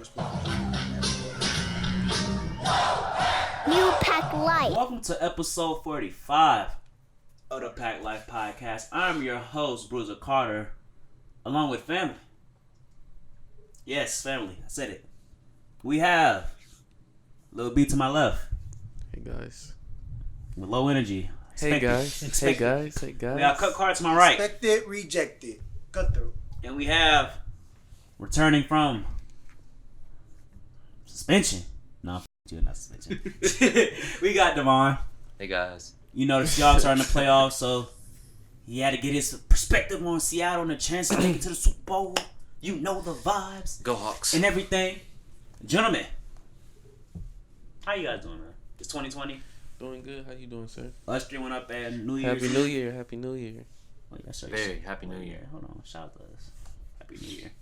New Pack Life. Welcome to episode 45 of the PACT Life podcast. I'm your host, Bruiser Carter, along with family. Yes, family. I said it. We have Lil B to my left. Hey guys. With low energy. Hey guys. Hey guys. Hey guys. We got Cut Carter to my right. Expected, rejected. Cutthroat. And we have returning from suspension. No, you're not suspension. We got Devon. Hey guys. You know the Seahawks are in the playoffs, so he had to get his perspective on Seattle and the chance to make it to the Super Bowl. You know the vibes. Go Hawks. And everything. Gentlemen, how you guys doing, man? It's 2020. Doing good. How you doing, sir? Us three went up at New Year's. Happy New Year. Happy New Year. Oh, yeah, sure. Very Happy New Year. Hold on. Shout out to us. Happy New Year.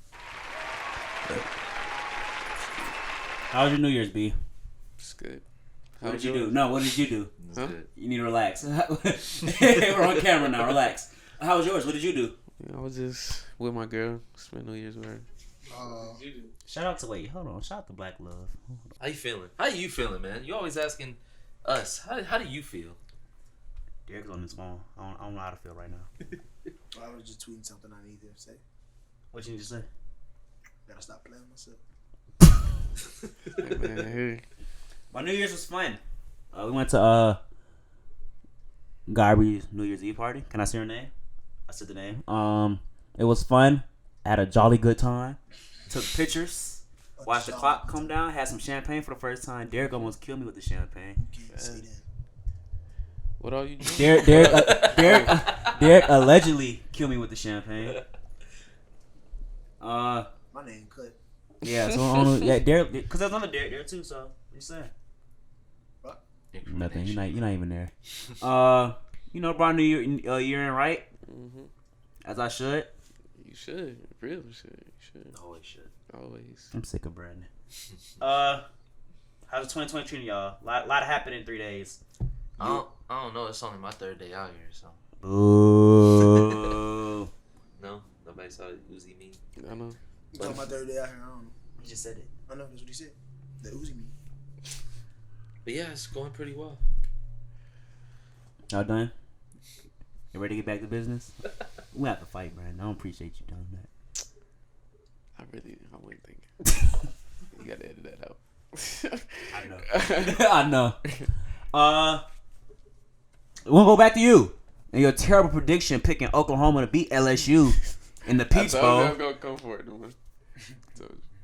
How was your New Year's, B? It's good. What did you do? No, what did you do? It's Huh? good. You need to relax. We're on camera now. Relax. How was yours? What did you do? Yeah, I was just with my girl. Spent New Year's with her. Shout out to Hold on. Shout out to Black Love. How you feeling? How you feeling, man? You always asking us. How do you feel? Derek's on his phone. I don't know how to feel right now. I was just tweeting something I need to say. What you need to say? Gotta stop playing myself. Hey, man, hey. My New Year's was fun. We went to Gabby's New Year's Eve party. Can I say her name? I said the name. It was fun. I had a jolly good time. Took pictures. Watched the clock come down. Had some champagne for the first time. Derek almost killed me with the champagne. Can't say that. What are you doing? Derek allegedly killed me with the champagne. My name cut. Yeah. So yeah, Derek, because there's another Derek there too. So what you saying? What? Nothing. You're not even there. Brought New year in right. Mm-hmm. As I should. You should. Really should. You should. Always should. Always. I'm sick of Brandon. How's 2020 treating y'all? Lot happened in 3 days. I don't know. It's only my third day out here, so. Boo. No, nobody saw Uzi me. I know. You talking about 30 day out here? I don't know. He just said it. I know that's what he said. The Uzi me. But yeah, it's going pretty well. Y'all done? You ready to get back to business? We have to fight, Brandon. I don't appreciate you doing that. I wouldn't think. You gotta edit that out. I know. We'll go back to you and your terrible prediction picking Oklahoma to beat LSU in the Peach Bowl. I'm gonna come for it, man.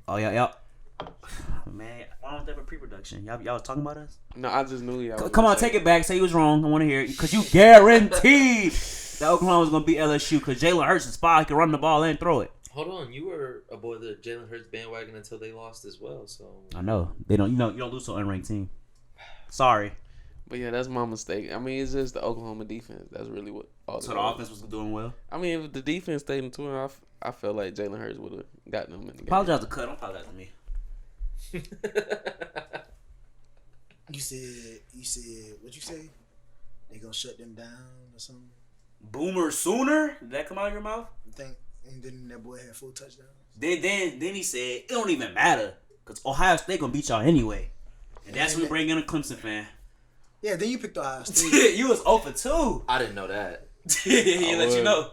Oh yeah. Man, why don't they have a pre-production? Y'all was talking about us? No, I just knew y'all. Come on, take it back. Say you was wrong. I want to hear it because you guaranteed that Oklahoma was gonna beat LSU because Jalen Hurts is fine. He can run the ball and throw it. Hold on, you were aboard the Jalen Hurts bandwagon until they lost as well. So I know they don't. You don't lose to an unranked team. Sorry. But yeah, that's my mistake. I mean, it's just the Oklahoma defense. That's really what. So the offense was doing well. I mean, if the defense stayed in tune, I felt like Jalen Hurts would have gotten them in the game. Apologize to Cut. Don't apologize to me. You said, what you say? They gonna shut them down or something? Boomer Sooner? Did that come out of your mouth? You think? And then that boy had 4 touchdowns. Then he said it don't even matter because Ohio State gonna beat y'all anyway, and that's when we bring in a Clemson fan. Yeah, then you picked Ohio State. You was 0 for 2. I didn't know that. He let you know.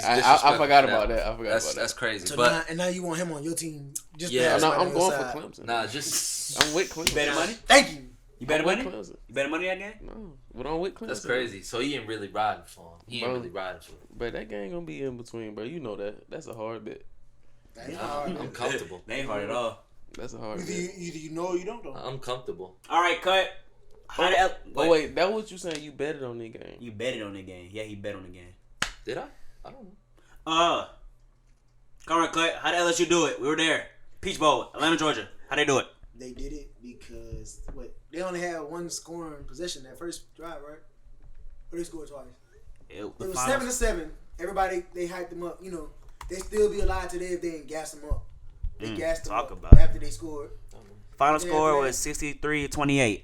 I forgot about that. That's crazy. So but now you want him on your team? Just Yeah, because No, right I'm on going your for side. Clemson. nah, just I'm with Clemson. You betting money? Thank you. You betting I'm money? with Clemson. You betting money that game? No, but I'm with Clemson. that's crazy. So he ain't really riding for him. He ain't Bro. really riding for him. But that game gonna be in between, bro. You know that. That's a hard bet. That ain't Nah, hard. I'm comfortable. They ain't hard at all. That's a hard bet. Either you know or you don't know. I'm comfortable. All right, Cut. Oh wait, that what you saying? You betted on that game? You betted on the game. Yeah, he bet on the game. Did I? I don't know. Come on, Cut. How did LSU do it? We were there. Peach Bowl, Atlanta, Georgia. How they do it? They did it because they only had one scoring possession that first drive, right? Or they scored twice. It was 7-7. Everybody they hyped them up. You know, they still be alive today if they didn't gas them up. They gassed them up after they scored. Final score was 63-28.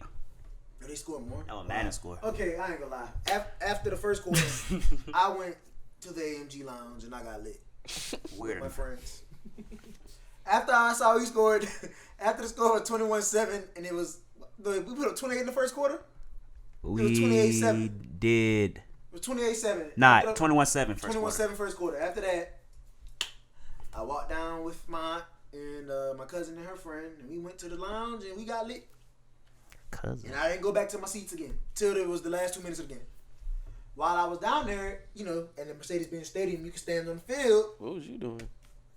No, they scored more. Oh, Madden score. Okay, I ain't gonna lie. After the first quarter, I went to the AMG lounge and I got lit Weird. with my friends. After I saw he scored, after the score was 21-7, and we put up 28 in the first quarter. We was 28-7. did. It was 28-7. Not 21-7 first 21-7 first quarter. After that, I walked down with my aunt and my cousin and her friend, and we went to the lounge and we got lit. Cousin. And I didn't go back to my seats again till it was the last 2 minutes of the game. While I was down there, you know, at the Mercedes-Benz Stadium, you can stand on the field. What was you doing?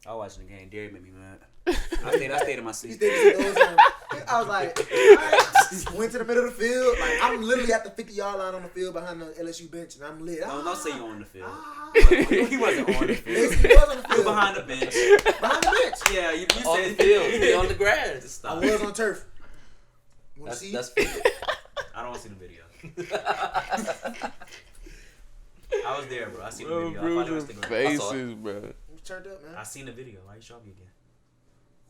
I was watching the game. Derek made me mad. I stayed in my You seat. stayed the whole time. I was like, all right. Went to the middle of the field. Like, I'm literally at the 50-yard line on the field behind the LSU bench, and I'm lit. No, don't say you on the field. He wasn't on the field. He was on the You field. behind the bench. Behind the bench. Yeah, you On said the field, he on the grass. I Stop. was on turf. You want to see? That's field. I don't want to see the video. I was there, bro. I seen the Bro, video. I found it on bruising Instagram. faces, bro. You turned up, man. I seen the video. Why you show me again?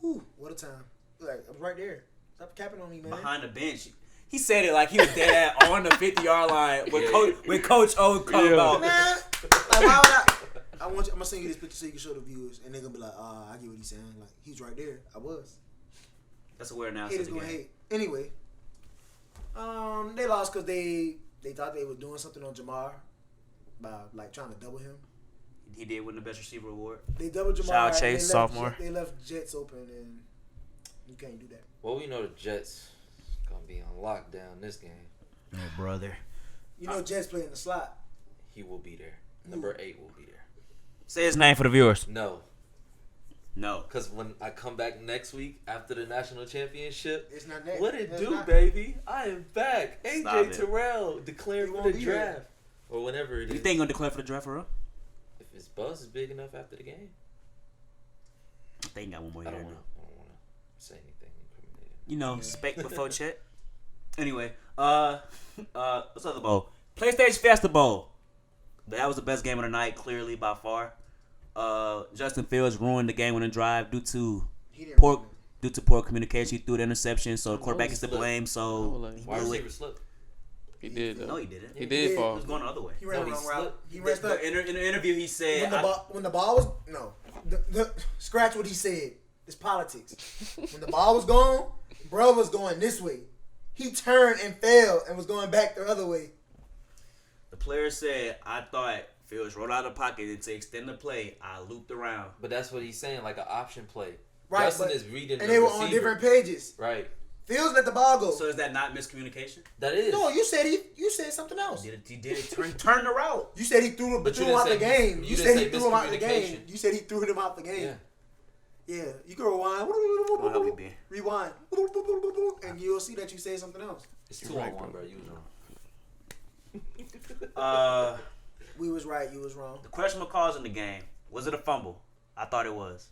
Ooh, what a time. Like, I was right there. Stop capping on me, man. Behind the bench. He said it like he was dead at on the 50-yard line when Coach O come out. Man, like, why would I'm gonna send you this picture so you can show the viewers, and they're gonna be like, I get what he's saying. Like, he's right there. I was. That's a weird Haters announcement. gonna hate. Anyway, they lost because they thought they were doing something on Jamar by like trying to double him. He did win the best receiver award. They doubled Jamar. Shout out and Chase, sophomore. They left Jets open, and you can't do that. Well, we know the Jets gonna be on lockdown this game. Oh, brother. You know, Jets play in the slot. He will be there. Number 8 will be there. Say his name for the viewers. No, No. because when I come back next week after the national championship, It's not that. what it It's do, not. baby? I am back. Stop AJ it. Terrell declared He for won't the be there. draft or whenever it is. You think he's gonna declare for the draft for real? If his buzz is big enough after the game, I think he got one more I year. don't want to say anything incriminating. You know, spec before check. Anyway, what's the other bowl? PlayStation Fiesta Bowl. That was the best game of the night, clearly by far. Justin Fields ruined the game on the drive due to He didn't poor run communication. He threw the interception, so the quarterback is to blame. So Wide he blew receiver it. slipped. He did, No, though. he didn't. He He did did. He fall. was going the other way. He ran No, the he wrong route. slipped. He ran stuck. In the interview, he said, When the ball was scratch what he said. It's politics. When the ball was gone, bro was going this way. He turned and fell and was going back the other way. the player said, I thought Fields rolled out of the pocket and to extend the play, I looped around. But that's what he's saying, like an option play. Right, Justin but- is reading And the they were receiver. on different pages. Right. Fields let the ball go. So is that not miscommunication? That is. No, you said something else. He did it. Turn the route. You said he threw him But you out didn't the say game. you You didn't said say he threw him out the game. miscommunication. You said he threw him out the game. Yeah. Yeah, you can rewind. I'll help you, Ben. Rewind. And you'll see that you said something else. It's 2-on-1, bro. You was wrong. We was right, you was wrong. The questionable calls in the game. Was it a fumble? I thought it was.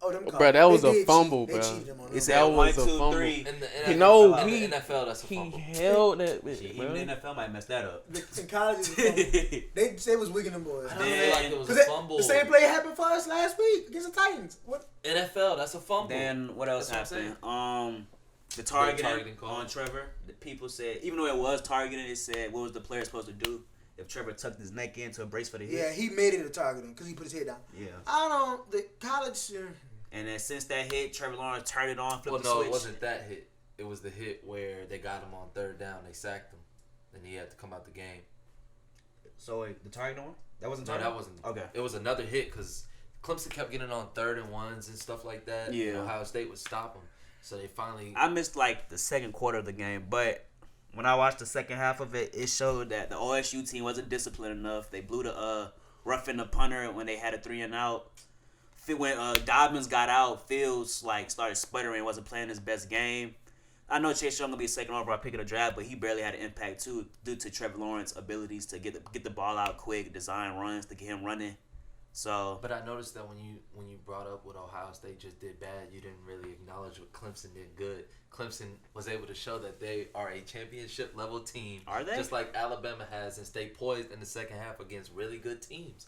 Oh, them Bro, calls. that was They a did fumble, cheat. They bro. cheated him on He them. said That 1, was a 2, fumble. 3. In the He NFL, know, in he- the NFL, that's a He fumble. held that bitch, Shit, bro. even the NFL might mess that up. In college, it was a fumble. They say it was Wiggum boys. I don't Man. feel like it was a 'Cause fumble. the same play happened for us last week against the Titans. What? NFL, that's a fumble. Then what else That's what I'm happened? The targeting targeting call. on Trevor. The people said, even though it was targeting, it said, what was the player supposed to do if Trevor tucked his neck in to a brace for the hit? Yeah, he made it a targeting because he put his head down. Yeah. I don't. The college. And then since that hit, Trevor Lawrence turned it on, flipped Well, the no, switch. it wasn't that hit. It was the hit where they got him on 3rd down. They sacked him. Then he had to come out the game. So wait, the targeting one? That wasn't No, targeting? that wasn't. Okay. It was another hit because Clemson kept getting on 3rd and 1s and stuff like that. Yeah. And Ohio State would stop them. So they finally. I missed like the second quarter of the game, but when I watched the second half of it, it showed that the OSU team wasn't disciplined enough. They blew the roughing the punter when they had a 3 and out. When Dobbins got out, Fields like started sputtering, wasn't playing his best game. I know Chase Young gonna be a second overall pick of the draft, but he barely had an impact too due to Trevor Lawrence's abilities to get the ball out quick, design runs to get him running. So But I noticed that when you brought up what Ohio State just did bad, you didn't really acknowledge what Clemson did good. Clemson was able to show that they are a championship level team. Are they? Just like Alabama has, and stay poised in the second half against really good teams.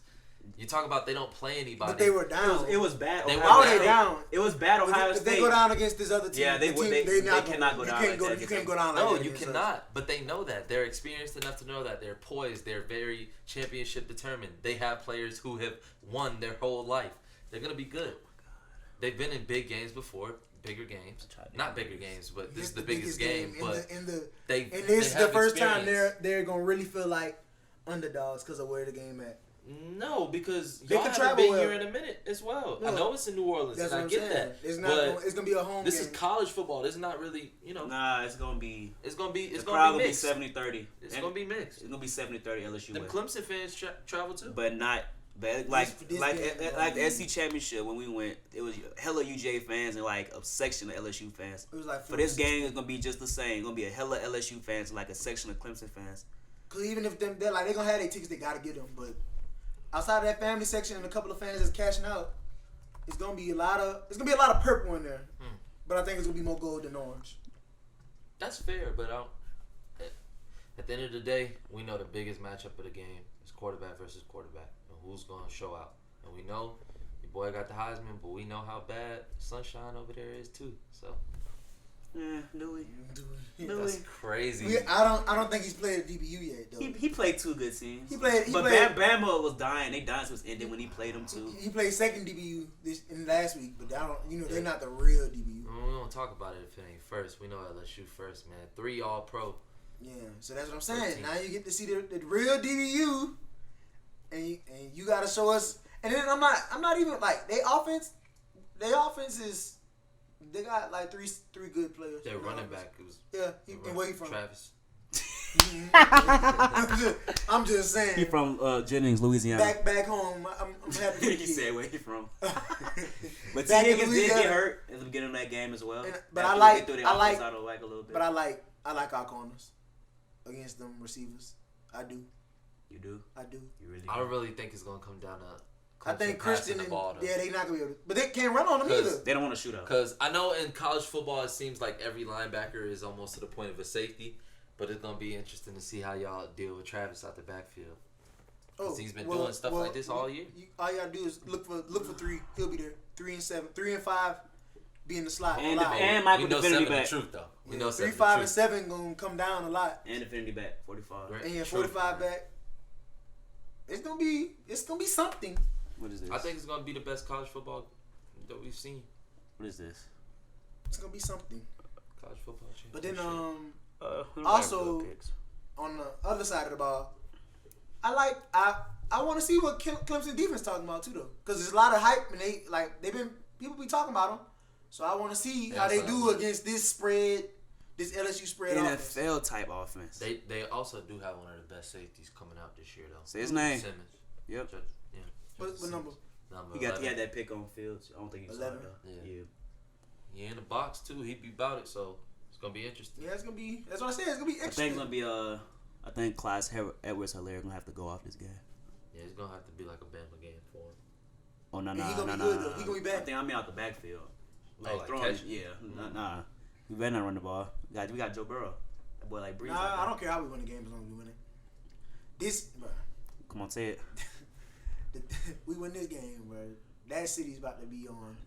You talk about they don't play anybody. But they were down. it was bad. They Ohio were State- down. It was bad. Ohio If State. they go down against this other team, Yeah, they the would- team, they not cannot go you down Can't like go, that you against can't go them. down like No, that you against us. cannot. But they know that. They're experienced enough to know that they're poised. They're very championship determined. They have players who have won their whole life. They're gonna be good. They've been in big games before, bigger games. Not bigger games, but this is the biggest game. But this is the first time they're gonna really feel like underdogs because of where the game at. No, because they y'all can haven't travel been here in a minute as well. No, I know it's in New Orleans, and I get that. It's gonna be a home. This game. is college football. This is not really, Nah, it's gonna be. It's gonna be mixed. 70-30. It's gonna be mixed. It's gonna be 70-30 LSU. The Clemson fans travel too, but not. But like the SC championship when we went, it was hella UJ fans and like a section of LSU fans. It was like for this game, it's gonna be just the same. It's gonna be a hella LSU fans and like a section of Clemson fans. Cause even if they're gonna have their tickets, they gotta get them. But outside of that family section and a couple of fans that's cashing out, it's gonna be a lot of purple in there. But I think it's gonna be more gold than orange. That's fair, but at the end of the day, we know the biggest matchup of the game is quarterback versus quarterback. Who's going to show out. And we know your boy got the Heisman, but we know how bad Sunshine over there is too. So, do we? That's crazy. I don't think he's played at DBU yet though. He played 2 good teams. But Bama was dying. They dynasty was ending when he played them too. He played second DBU in last week, but they're not the real DBU. We don't talk about it if it ain't first. We know LSU first, man. 3 All-Pro. Yeah, so that's what I'm saying. Now you get to see the real DBU. And you gotta show us. And then I'm not even like their offense is they got like three good players. Their running back was and where he from? Travis. I'm just saying. He from Jennings, Louisiana. Back home. I'm happy. He said where he from. But T. Higgins did get hurt at the beginning of that game as well. But I like our corners against them receivers. I do. You do? I do. You really? I really think it's gonna come down to. I think Christian and they not gonna be able to, but they can't run on them either. They don't want to shoot out. Because I know in college football it seems like every linebacker is almost to the point of a safety, but it's gonna be interesting to see how y'all deal with Travis out the backfield. Because he's been doing stuff like this all year. All you gotta do is look for 3. He'll be there. 3 and 7, 3 and 5, be in the slot. And Michael definitively back. The truth though. We know 3, 5, and 7 gonna come down a lot. And definitively back 45. Right. And 45 back. It's gonna be something. What is this? I think it's gonna be the best college football that we've seen. What is this? It's gonna be something. College football But championship. then also on the other side of the ball, I want to see what Clemson defense talking about too though, because there's a lot of hype and people be talking about them. So I want to see how they do against this LSU spread offense. NFL type offense. They also do have one of the best safeties coming out this year though. Say his name. Simmons. Yep. What number? He had that pick on Fields. I don't think he saw it though. Yeah. He in the box too. He be about it, so it's gonna be interesting. Yeah, it's gonna be. That's what I said. It's gonna be interesting. I think it's gonna be I think Clyde Edwards-Helaire gonna have to go off this game. Yeah, it's gonna have to be like a Bama game for him. Oh no. He gonna be good though. He gonna be back. I mean out the backfield. Like throwing. Yeah. Nah. We better not run the ball. We got Joe Burrow. That boy like Breeze. Nah, I don't care how we win the game as long as we win it. Bro. Come on, say it. We win this game, bro. That city's about to be on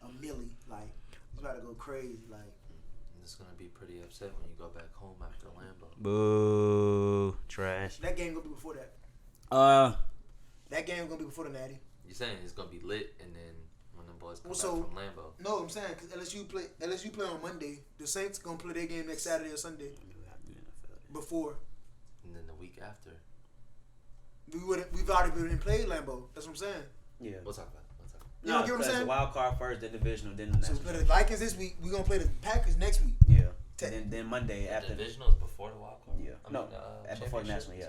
a milli. Like, it's about to go crazy. Like, and it's gonna be pretty upset when you go back home after Lambeau. Boo, trash. That game gonna be before that. That game gonna be before the Natty. You're saying it's gonna be lit, and then when the boys come back from Lambeau. No, I'm saying because LSU play on Monday. The Saints gonna play their game next Saturday or Sunday. Before. And then the week after. We've already been played Lambeau. That's what I'm saying. Yeah. We'll talk about it. You know what I'm saying? The wild card first, then divisional, then the next. So we play the Vikings this week. We're gonna play the Packers next week. Yeah. Then Monday after. Divisional is before the wild card. Yeah. Before the national. Yeah.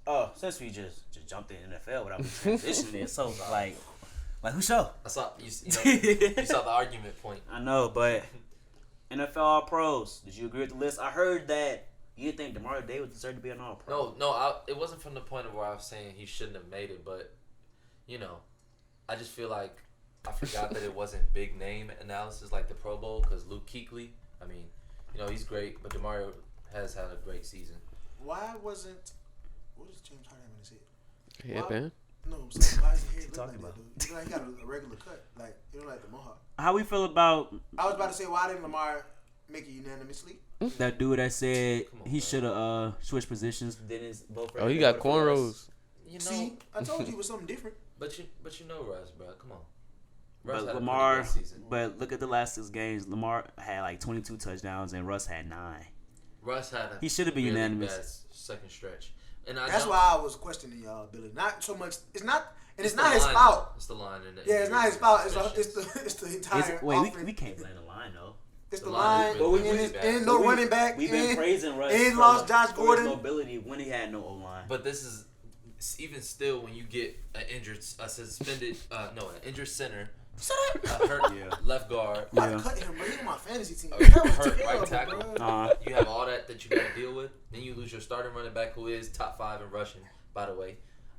Oh, since we just jumped in NFL without transitioning, so like who show? I saw you saw the argument point. I know, but NFL All Pros. Did you agree with the list? I heard that you think Demario Davis deserved to be an All Pro. No, it wasn't from the point of where I was saying he shouldn't have made it, but I just feel like I forgot that it wasn't big name analysis like the Pro Bowl because Luke Kuechly. I mean, he's great, but Demario has had a great season. Why wasn't? What does James Harden have in his head? Headband? No, I'm saying, why is his head look talking like about? that, dude? He got a regular cut, like like the mohawk. How we feel about? I was about to say, why didn't Lamar make it unanimously? That dude that said he should have switched positions. Then it's both. Oh, he got cornrows. See, I told you it was something different. But Russ, bro, come on. Russ But had a Lamar, pretty good season. but look at the last 6 games. Lamar had like 22 touchdowns and Russ had 9. Russ had a He should have been really unanimous. bad second stretch. And That's don't- why I was questioning y'all ability. Not so much. It's not the his line. fault. It's the line. And the Yeah, it's not his injuries fault. and suspensions. It's the entire Wait, offense. we can't blame the line though. It's the The line line, is really, and, really bad. and no We- running back. We've been and, praising Russ and for lost the- Josh for Gordon. his mobility when he had no O line. But this is even still when you get an injured center, a hurt left guard, I'm about Yeah. to cut him, bro. He's on my fantasy team. a That was hurt terrible, right tackle. bro. You have all that you got to deal with. Then you lose your starting running back, who is top 5 in rushing, by the way.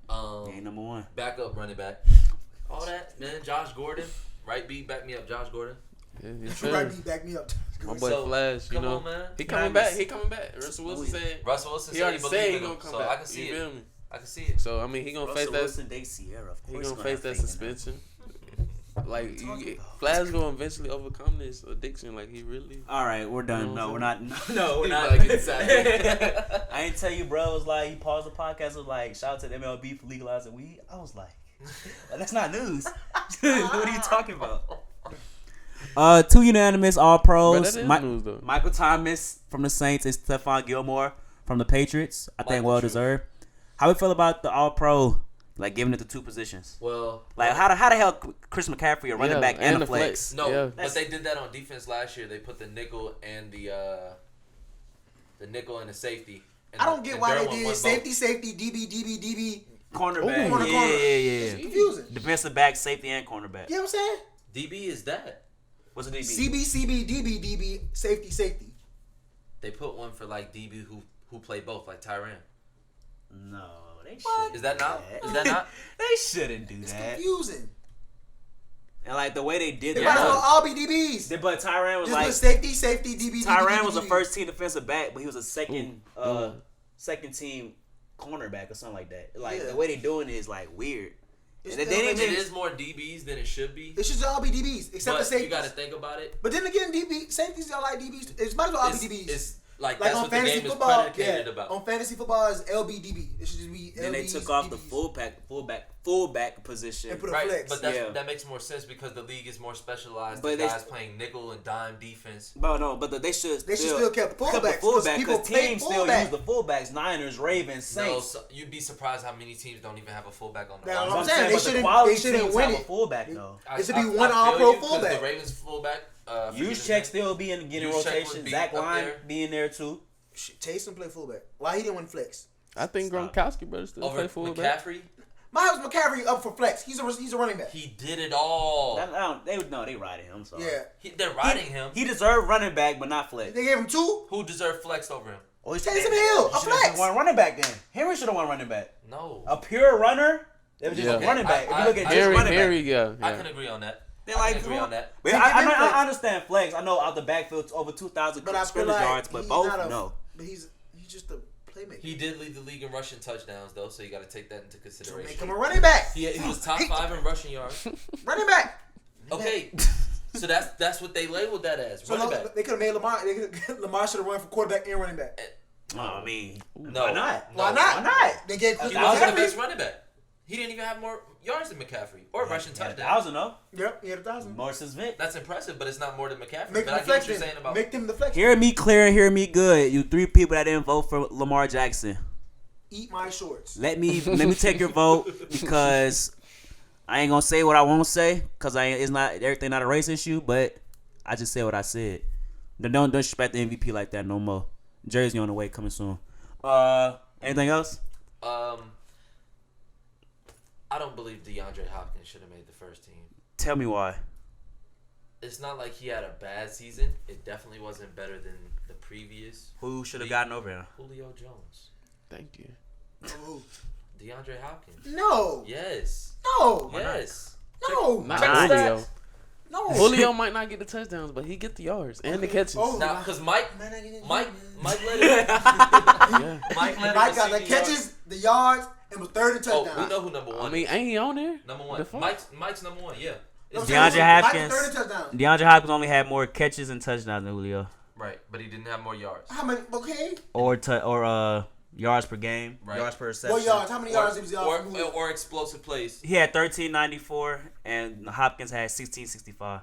He ain't number 1. Backup running back. All that, man. Josh Gordon, right B, back me up, Josh Gordon. Yeah, you Right, feel me? B, back me up. My boy So, Flash, you come know. on, man. He coming back. He coming back. Russell Wilson said. Russell Wilson He said already he said believed he in gonna him, come so back. I can see You it. feel me? I can see it. So I mean, he gonna face that. Wilson, Dave Sierra, of He course. gonna face that have faith in him. suspension. Like Flash gonna eventually overcome this addiction. Like he really. All right, we're done. You know No, what we're I'm not. No, we're He not. like getting sad. I ain't tell you, bro. It was like he paused the podcast. It was like, shout out to the MLB for legalizing weed. I was like, that's not news. What are you talking about? 2 unanimous All Bro, Pros. that is news though. Michael Thomas from the Saints and Stephon Gilmore from the Patriots. I think Michael well True. deserved. How we feel about the All Pro, like giving it to 2 positions? Well, Like how the hell Chris McCaffrey a running Yeah, back and a the flex? no, Yeah. but they did that on defense last year. They put the nickel and the nickel and the safety. And I don't get why they Derwin did won safety, DB. Cornerback. Corner. Yeah. It's confusing. Defensive back, safety, and cornerback. You know what I'm saying? both. DB is that. What's a DB? CB, DB, safety. They put one for like DB who play both, like Tyrann. No, they What? shouldn't. Is that do not? Is that not? They shouldn't do It's that. confusing. And like the way they did They it, might as well was- all be DBs. but Tyrann was Just like put safety, DB. Tyrann was a DB. first team defensive back, but he was a second team cornerback or something like that. Like Yeah. the way they doing it is like weird. It's And they still- didn't It even. is more DBs than it should be. It should all be DBs, except the But safeties. you got to think about it. But then again, safeties are like DBs. It's might as well all be It's, DBs. it's like Like that's on what the fantasy game football, is predicated about. on fantasy football is LBDB. It should just be Then they LBs, took off the DBs. fullback position. And put a Right, flex. but Yeah. that makes more sense because the league is more specialized. But The they- guys playing nickel and dime defense. But they should still kept fullbacks, the fullback because people because play teams still fullback. use the fullbacks. Niners, Ravens, No, Saints. so you'd be surprised how many teams don't even have a fullback on the That's roster. what I'm saying. They but the shouldn't- quality they shouldn't teams win have it. a fullback though. It should be one I feel all-pro you, 'cause fullback. The Ravens fullback. Juszczyk still be in getting Juszczyk would rotation. be Zach up Line there. being there too. Taysom play fullback. Why he didn't win flex? I think Stop. Gronkowski better still over play fullback. McCaffrey. My was McCaffrey up for flex. He's a running back. He did it all. They riding him. I'm sorry. Yeah. They're riding him. He deserved running back, but not flex. They gave him 2. Who deserved flex over him? Oh, he Taysom Hill, a flex. One running back then. Henry should have won running back. No. A pure runner. They was just Yeah. a running back. If you look at just Harry, running Harry, back. yeah. I can agree on that. They I like can agree on that. But They I give him flex. understand flex. I know out the backfield over 2,000 But I feel scrimmage like yards, but he's both not a- no. But he's just a playmaker. He did lead the league in rushing touchdowns, though, so you got to take that into So make consideration. him a running back. He was top 5 in rushing yards. Running back. Okay, so that's what they labeled that as So running back. they could have made Lamar. Lamar should have run for quarterback and running back. I mean, No, why not? No. Why not? Why not? They gave He Christian wasn't the McCaffrey. best running back. He didn't even have more yards than McCaffrey or rushing Yeah, touchdowns. 1,000 though. Yep, he had 1,000. More since Vic. That's impressive, but it's not more than McCaffrey. Make But him I the get flex what you're then. saying about. Make him the flex. Hear me clear and hear me good. You 3 people that didn't vote for Lamar Jackson. Eat my shorts. Let me take your vote because I ain't gonna say what I won't say because it's not everything not a race issue, but I just said what I said. Don't disrespect the MVP like that no more. Jersey on the way coming soon. Anything else? I don't believe DeAndre Hopkins should have made the first team. Tell me why. It's not like he had a bad season. It definitely wasn't better than the previous. Who should have gotten over him? Julio Jones. Thank you. Oh. DeAndre Hopkins. No. Yes. No. Yes. No. Not Check the Julio. stats. No. Julio might not get the touchdowns, but he get the yards and the catches. Oh. Now, because Mike led Yeah. Mike led Mike in got the receiving catches, the yards, and was third in Oh, touchdowns. we know who number one. I mean, ain't he on there? number one. The fuck? Mike's number one. Yeah. No, It's I'm saying DeAndre Mike was Hopkins. third in touchdowns. DeAndre Hopkins only had more catches and touchdowns than Julio. right, but he didn't have more yards. How many? Okay. Or yards per game, Right. yards per reception. What yards? How many yards was he off? Or explosive plays. He had 1394, and Hopkins had 1665.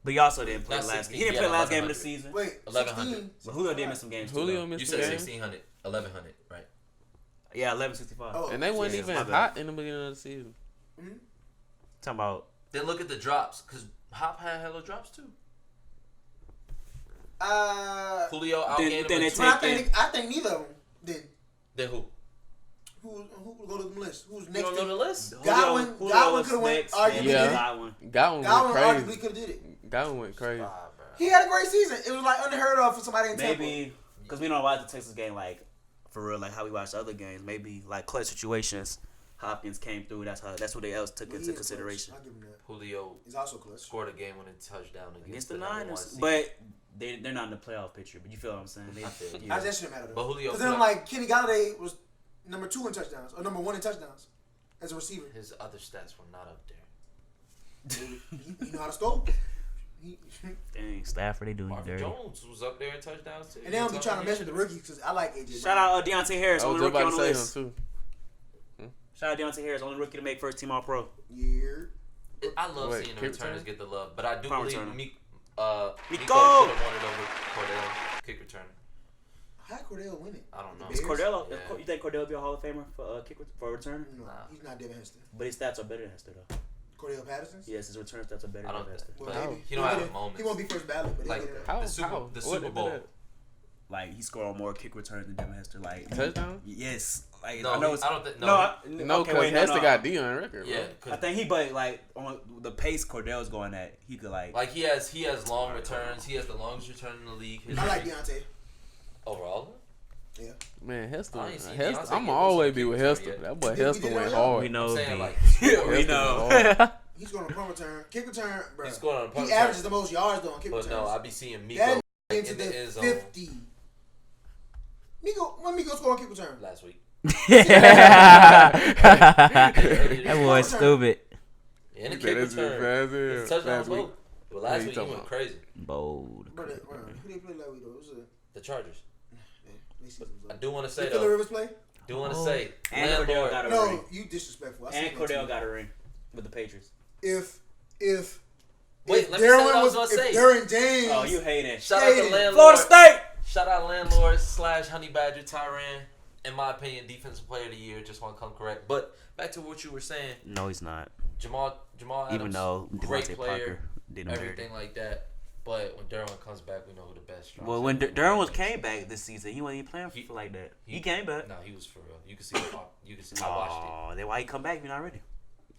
But he also didn't play Not last 16, game. He didn't he play had last game of the 1100. season. Wait, 1100. 16? But Julio did miss some games. Julio too, though. missed You the said game. 1600, 1100, right? Yeah, 1165. Oh, And they wasn't Yeah, even my bad. hot in the beginning of the season. Talking about Then look at the drops, because Hop had hella drops too. Julio Then outgained they him. take- I think neither of them did. Then who? Who will go to the list? Who's You next? don't know the list? Godwin was could've went- next, arguably and did it. Godwin. Godwin Godwin went arguably crazy. could have did it. Godwin went crazy. Ah, bro. He had a great season. It was like unheard of for somebody in Tampa. Maybe because we don't watch the Texas game like for real, like how we watch the other games. Maybe like clutch situations, Hopkins came through. That's what they else took But he into is consideration clutch. I'll give him that. Julio He's also clutch. scored a game-winning touchdown against the number one Niners, seed. but they're not in the playoff picture. But you feel what I'm saying? I feel you. yeah. That shouldn't matter though. But Julio Because then put- like Kenny Galladay was number 2 in touchdowns or number 1 in touchdowns as a receiver. His other stats were not up there. He know how to score. Dang, Stafford, they doing you Marvin dirty. Jones was up there in touchdowns too. And they don't be trying to mess with the rookies because I like AJ. Shout out Deontay Harris, I was only just rookie about on to the say list. him too. Shout out Deontay Harris, only rookie to make first team All Pro. Yeah. I love Wait, seeing the kick returners returner? get the love, but I do Punt believe returner. Miko should Miko! have won it over Cordell, kick returner. How Cordell win it? I don't know. Bears? Cordell, Yeah. you think Cordell will be a Hall of Famer for for a returner? No, Nah. he's not Devin Hester. But his stats are better than Hester though. Cordell Patterson's? Yes, his return stats are better I than don't Hester. think. Well, How? maybe. He don't have moments. He won't be first ballot, but Like he'll get it. How? the Super, How? the What Super they Bowl. did Like he scored more kick returns than Devin Hester. Like Touchdown? Yes. Like No, I know it's, I don't think. no, No, okay, because wait, Hester no. got D on record. Yeah, Bro. 'cause I think he, but like on the pace Cordell's going at, he could like he has long returns. He has the longest return in the league. His I like Deontay. overall. Yeah. Man, Hester. I ain't seen Hester Deontay I'm get always this be with kick return Hester. yet. That boy We Hester did went that. hard. we know. I'm saying B. like we Hester know. went hard. He's going to punt return. Kick return, bro. He's scoring on a punt He return. averages the most yards though on kick But returns. no, I be seeing Miko That in into the the end zone 50. When Miko scored on kick return? last week. That boy's stupid. In the He kick said it's been return. fast as It's hell. touchdown Last week. both. But last you week he talking went about? crazy. Bold. Bro, who they play last week though? It was The Chargers. they season was I over. do want to say Did Phillip though. Rivers play? Do want to say. And Cordell got a No, ring. you disrespectful. I said And that to Cordell you. got a ring with the Patriots. If Wait, if let me say what I Derwin was gonna say. if Derwin James, Oh, you hating. Shout out to Hated. landlord. Florida State. Shout out landlord / Honey Badger Tyran. In my opinion, defensive player of the year. Just want to come correct. But back to what you were saying. No, he's not. Jamal Adams, Even though great Devontae player, Parker didn't hurt. everything like that. But when Derwin comes back, we know who the best. strong Well, when safety Durham is. came back this season, he wasn't even playing He- for like that. He came back. No, he was for real. You can see. You can see. I watched it. Oh, then why he come back if you're not ready?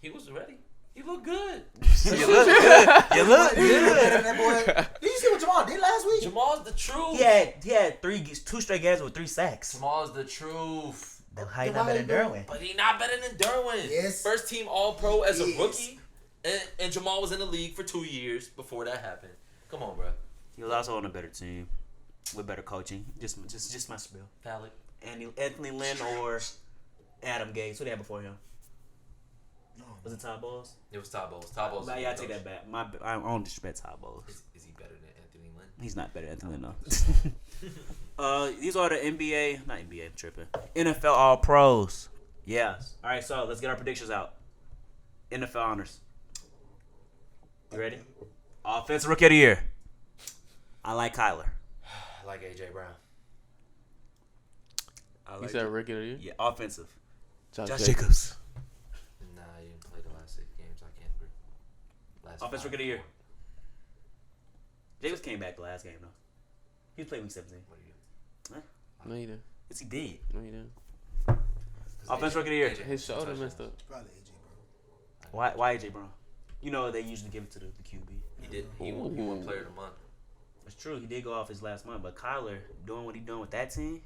He was ready. He looked good. You look good. You look better than good. that boy. Did you see what Jamal did last week? Jamal's the truth. He had two straight games with 3 sacks. Jamal's the truth. Then how you not better than Derwin? But he not better than Derwin. Yes. First team All Pro as a Yes. rookie, and Jamal was in the league for 2 years before that happened. Come on, bro. He was also on a better team with better coaching. Just my spiel. Valid. Anthony Lynn or Adam Gase. Who they had before him? Was it Todd Bowles? It was Todd Bowles. Todd Bowles. Nah, yeah, I take that back. I don't disrespect Todd Bowles. Is he better than Anthony Lynn? He's not better than Anthony Lynn, no. These are the not NBA, I'm tripping. NFL All Pros. Yeah. All right, so let's get our predictions out. NFL honors. You ready? Offensive Rookie of the Year. I like Kyler. I like AJ Brown. You said Ricky to you? Yeah, offensive. Josh Josh Jacobs. Jacobs. Nah, he didn't play the last 6 games. I can't agree. Last Offensive 5. Rookie of the Year. Jacobs came back the last game, though. He played week 17. What are you? No, you didn't. Yes, he did. No, you didn't. 'Cause Offensive Rookie of the Year. AJ His shoulder touchdowns. messed up. Probably AJ, bro. Why AJ Brown? You know they usually give it to the QB. He did. He won player of the month. It's true. He did go off his last month, but Kyler doing what he doing with that team.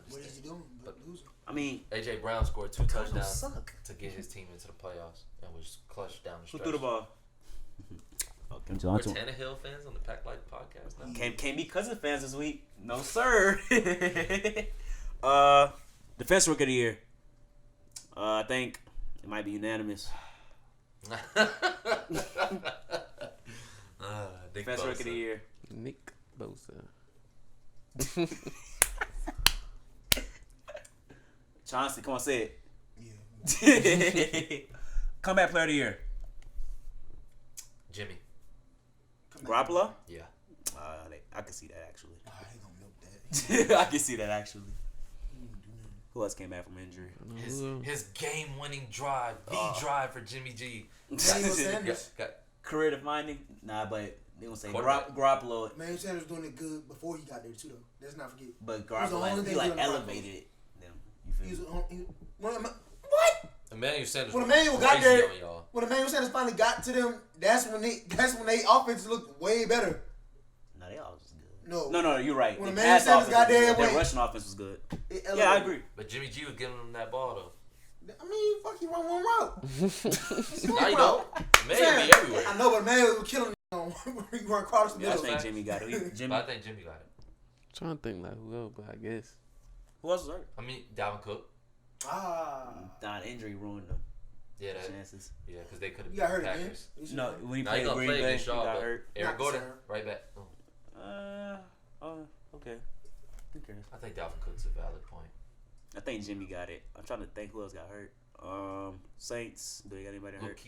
What is he doing? But losing. I mean, AJ Brown scored 2 Kyler touchdowns suck. to get his team into the playoffs and was clutch down the Who stretch. threw the ball? Okay. We're Tannehill fans on the PACT Light podcast now. Can't be cousin fans this week. No sir. Defense Rookie of the Year. I think it might be unanimous. Dick Defense Rookie of the Bosa. Year. Nick Bosa. Chauncey, come on, say it. Yeah. Comeback player of the year. Jimmy. Garoppolo? Yeah. I can see that actually. He gonna milk that. I can see that actually. Who else came back from injury? His game-winning drive, drive for Jimmy G. Emmanuel Sanders. Career defining? Nah, but they gonna say Quarterback. Garoppolo. Emmanuel Sanders doing it good before he got there too, though. Let's not forget. But He was the only Garoppolo, thing he like doing elevated them. You feel me? What? Emmanuel Sanders. When Emmanuel got crazy there, on y'all. when Emmanuel Sanders finally got to them, that's when they offense looked way better. No, they all was good. No, You're right. When The Emmanuel pass Sanders offense got was there, good. Their wait. rushing offense was good. It Yeah, I elevated. agree. But Jimmy G was giving him that ball though. I mean, fuck, he run one route. No, you don't. Emmanuel be everywhere. I know, but Emmanuel was killing him when he run across the I middle. think Jimmy got it. Jimmy. But I think Jimmy got it. Trying to think like who else, but I guess. Who else was hurt? I mean, Dalvin Cook. Nah, injury ruined them Yeah, chances. yeah, because they could have You got hurt Packers. again. No, when he Now he played gonna Green play Bay, against he y'all, got but hurt. Eric Not Gordon, sir. right back. Okay. Who cares? I think Dalvin Cook's a valid point. I think Jimmy got it. I'm trying to think who else got hurt. Saints. Do they got anybody hurt?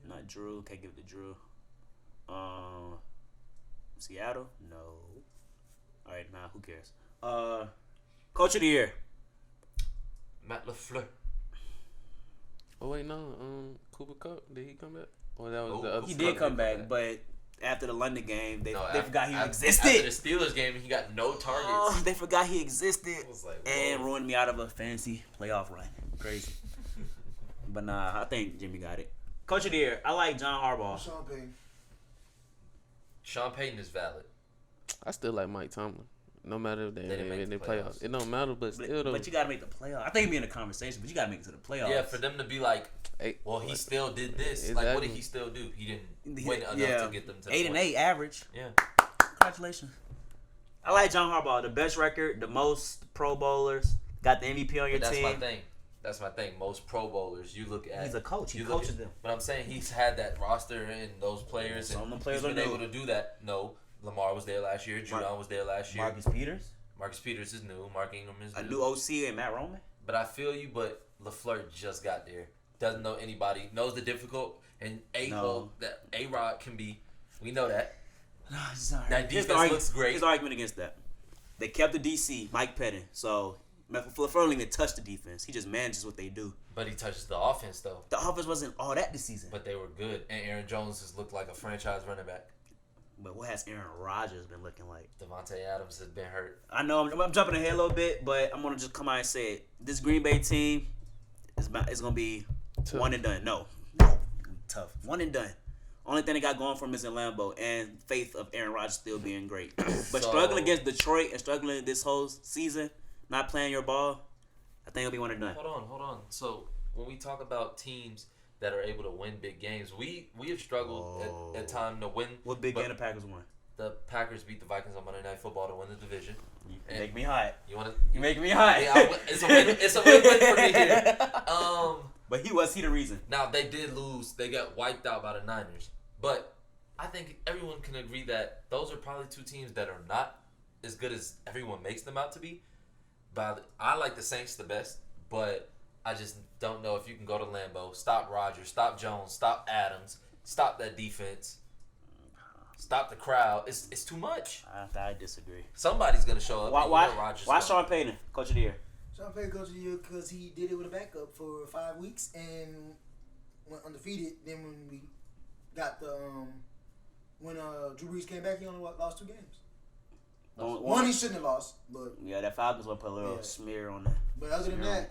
Not Drew. Can't give it to Drew. Seattle? No. All right, nah. Who cares? Coach of the year. Matt LaFleur. Oh wait, no. Cooper Kupp, did he come back? Or that was Oh, the other. He Cooper did Kupp come did back, come but after the London game, they No, forgot he After existed. the Steelers game, he got no targets. They forgot he existed I was like, and whoa. ruined me out of a fancy playoff run. Crazy. But nah, I think Jimmy got it. Coach of the year. I like John Harbaugh. Sean Payton. Sean Payton is valid. I still like Mike Tomlin. No matter if they didn't make in the the playoffs. playoffs. It don't matter, but still though. But you gotta make the playoffs. I think he'd be in the conversation, but you gotta make it to the playoffs. Yeah, for them to be like, Hey, well, he what? still did this. Exactly. Like, what did he still do? He didn't win enough to get them to the 8-8 point. average. Yeah. Congratulations. I like John Harbaugh. The best record, the most Pro Bowlers, got the MVP on your But that's team. my thing. That's my thing. Most Pro Bowlers, you look at. He's a coach. He you look coaches at- them. But I'm saying he's had that roster and those players, Some and of them players he's been are new. able to do that. No, Lamar was there last year. Judon was there last year. Marcus Peters, Marcus Peters is new. Mark Ingram is a new. new OC, and Matt Roman. But I feel you. But LaFleur just got there. Doesn't know anybody. Knows the difficult and No. that A-Rod can be. We know that. No, sorry. That Here's defense the looks great. Here's the argument against that. They kept the DC, Mike Pettin. So LaFleur don't even touch the defense. He just manages what they do. But he touches the offense though. The offense wasn't all that this season. But they were good. And Aaron Jones has looked like a franchise running back. But what has Aaron Rodgers been looking like? Devontae Adams has been hurt. I know I'm jumping ahead a little bit, but I'm gonna just come out and say it. This Green Bay team is gonna be Tough. one and done. No, tough. One and done. Only thing they got going for them is in Lambeau and faith of Aaron Rodgers still being great. But So- struggling against Detroit and struggling this whole season, not playing your ball, I think it'll be one and done. Hold on. So when we talk about teams that are able to win big games, we have struggled at time to win. What big but game the Packers won? The Packers beat the Vikings on Monday Night Football to win the division. You And make me hot. You want to? You make me hot. Yeah, it's a win. It's a win-win for me here. But he the reason. Now they did lose. They got wiped out by the Niners. But I think everyone can agree that those are probably two teams that are not as good as everyone makes them out to be. But I like the Saints the best. But I just don't know if you can go to Lambeau, stop Rodgers, stop Jones, stop Adams, stop that defense, stop the crowd. It's too much. I disagree. Somebody's gonna show up. and you know Rodgers Why gonna- Sean Payton, Coach of the Year? Sean Payton Coach of the Year because he did it with a backup for 5 weeks and went undefeated. Then when we got the when Drew Brees came back, he only lost 2 games. One he shouldn't have lost, but Yeah, that Falcons will put a little Yeah. smear on that. but other than that,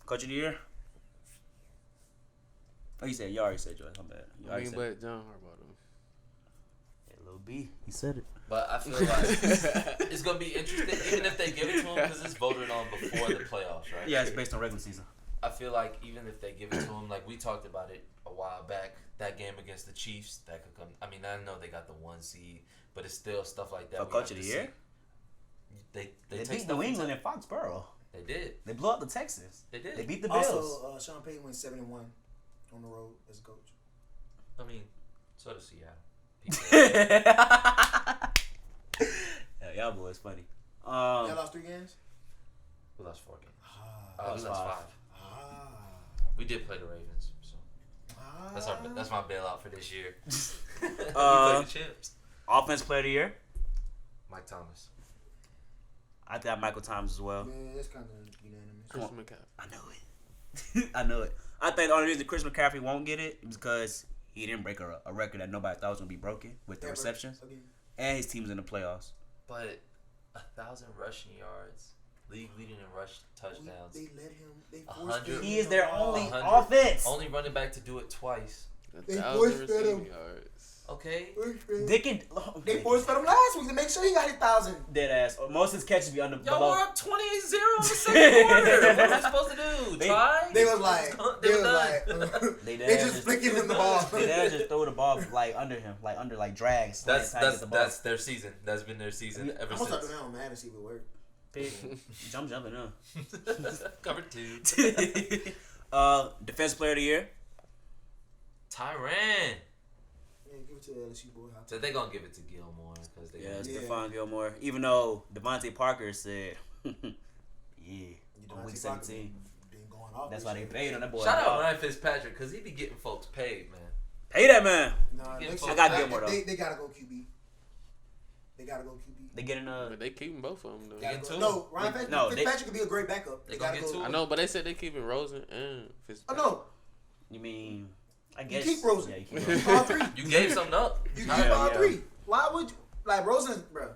Coach of the Year? Oh, you already said, Joy. I'm bad. You I already mean, said but John Harbaugh though. Yeah, Lil B. He said it. But I feel like it's gonna be interesting, even if they give it to him, because it's voted on before the playoffs, right? Yeah, it's based on regular season. I feel like even if they give it to him, like we talked about it a while back, that game against the Chiefs, that could come. I mean, I know they got the 1 seed, but it's still stuff like that. For we Coach have of to the Year? see. They They take beat stuff New into- England in Foxborough. They did. They blew up the Texans. They did. They beat the Bills. also Sean Payton went 7-1 on the road as a coach. I mean, so does Seattle. Yeah, y'all boys funny. Y'all lost 3 games. We lost 4 games. We We lost lost 5. Ah. We did play the Ravens, so that's my bailout for this year. We played the Chips. Offense player of the year. Mike Thomas. I got Michael Thomas as well. Man, that's kind of unanimous. Chris McCaffrey. I know it. I know it. I think the only reason Chris McCaffrey won't get it is because he didn't break a record that nobody thought was gonna be broken with the receptions, and his team's in the playoffs. But 1,000 rushing yards, league leading in rush touchdowns. They let him. They forced 100. him. He is their only 100. offense. Only running back to do it twice. They 1,000 forced fed receiving him. yards. Okay. They forced fed him last week to make sure he got his 1,000. Dead ass. Most of his catches be under Y'all below. were up 28-0 in the second quarter. What are we supposed to do? Try? They was like, They they just flicking him the ball. They just throw the ball like under him, like drags. That's their season. That's been their season ever I'm gonna start since. doing that on Madden, see if it works. jumping up. Cover 2. Defensive player of the year. Tyrann. Yeah, give it to the LSU boy. So they gonna give it to Gilmore because they. Yeah, it's Yeah. Stephon Gilmore. Even though Devontae Parker said, on week 17. Been going off. That's why they paid on that boy. Shout out Ryan Fitzpatrick because he be getting folks paid, man. Pay that man. Nah, I got Gilmore, though. They gotta go QB. They gotta go QB. They getting But they keeping both of them though. They getting two. No, Ryan Fitzpatrick could be a great backup. They gonna gotta get go. two. I know, but they said they keeping Rosen and Oh Fitzpatrick. no, You mean? I guess keep Rosen. Yeah, you keep Rosen. all three. You gave something up. You Yeah, keep all yeah. 3. Why would you like Rosen, bro?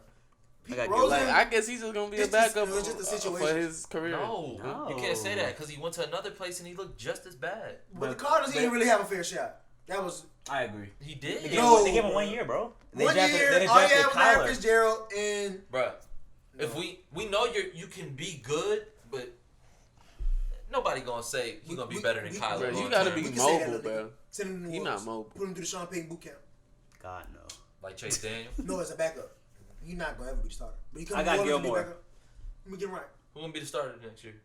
got Rosen. Like, I guess he's just gonna be a It's just- backup it's just a for situation. his career. No, No. you can't say that because he went to another place and he looked just as bad. But the Cardinals didn't really have a fair shot. That was I agree. He They did, gave, No, him, they gave him bro. 1 year, bro. 1 drafted, year. They All you drafted had was Larry Kyler. Fitzgerald and bruh. If we know you can be good, but nobody gonna say he's gonna be better than Kyler. Bro, you long gotta term. be We can say that, mobile, little bro. send him to New He Orleans. not mobile. Put him through the Sean Payton boot camp. God no. like Chase Daniel. No, as a backup. He's not gonna ever be the starter. But he I got Gilmore. Let me get him right. Who gonna be the starter next year?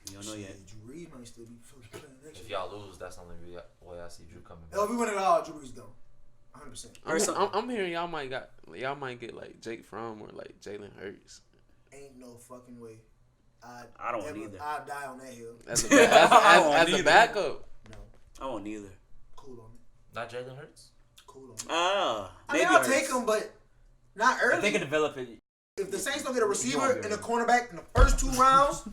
You don't know yet. Drew Brees might still be playing next If year. y'all lose, that's the only way I see Drew coming Oh, if back. we win it all, Drew Brees gone. 100%. I'm hearing y'all might get like Jake Fromm or like Jalen Hurts Ain't no fucking way. I don't want either. I'd die on that hill. as a, want as a neither. backup. No. I won't either. Cool on me. Not Jalen Hurts. Cool on me. Ah, I mean, I'll take him, but not If they early. can develop it. If the Saints don't get a receiver won't be and a early. cornerback in the first 2 rounds,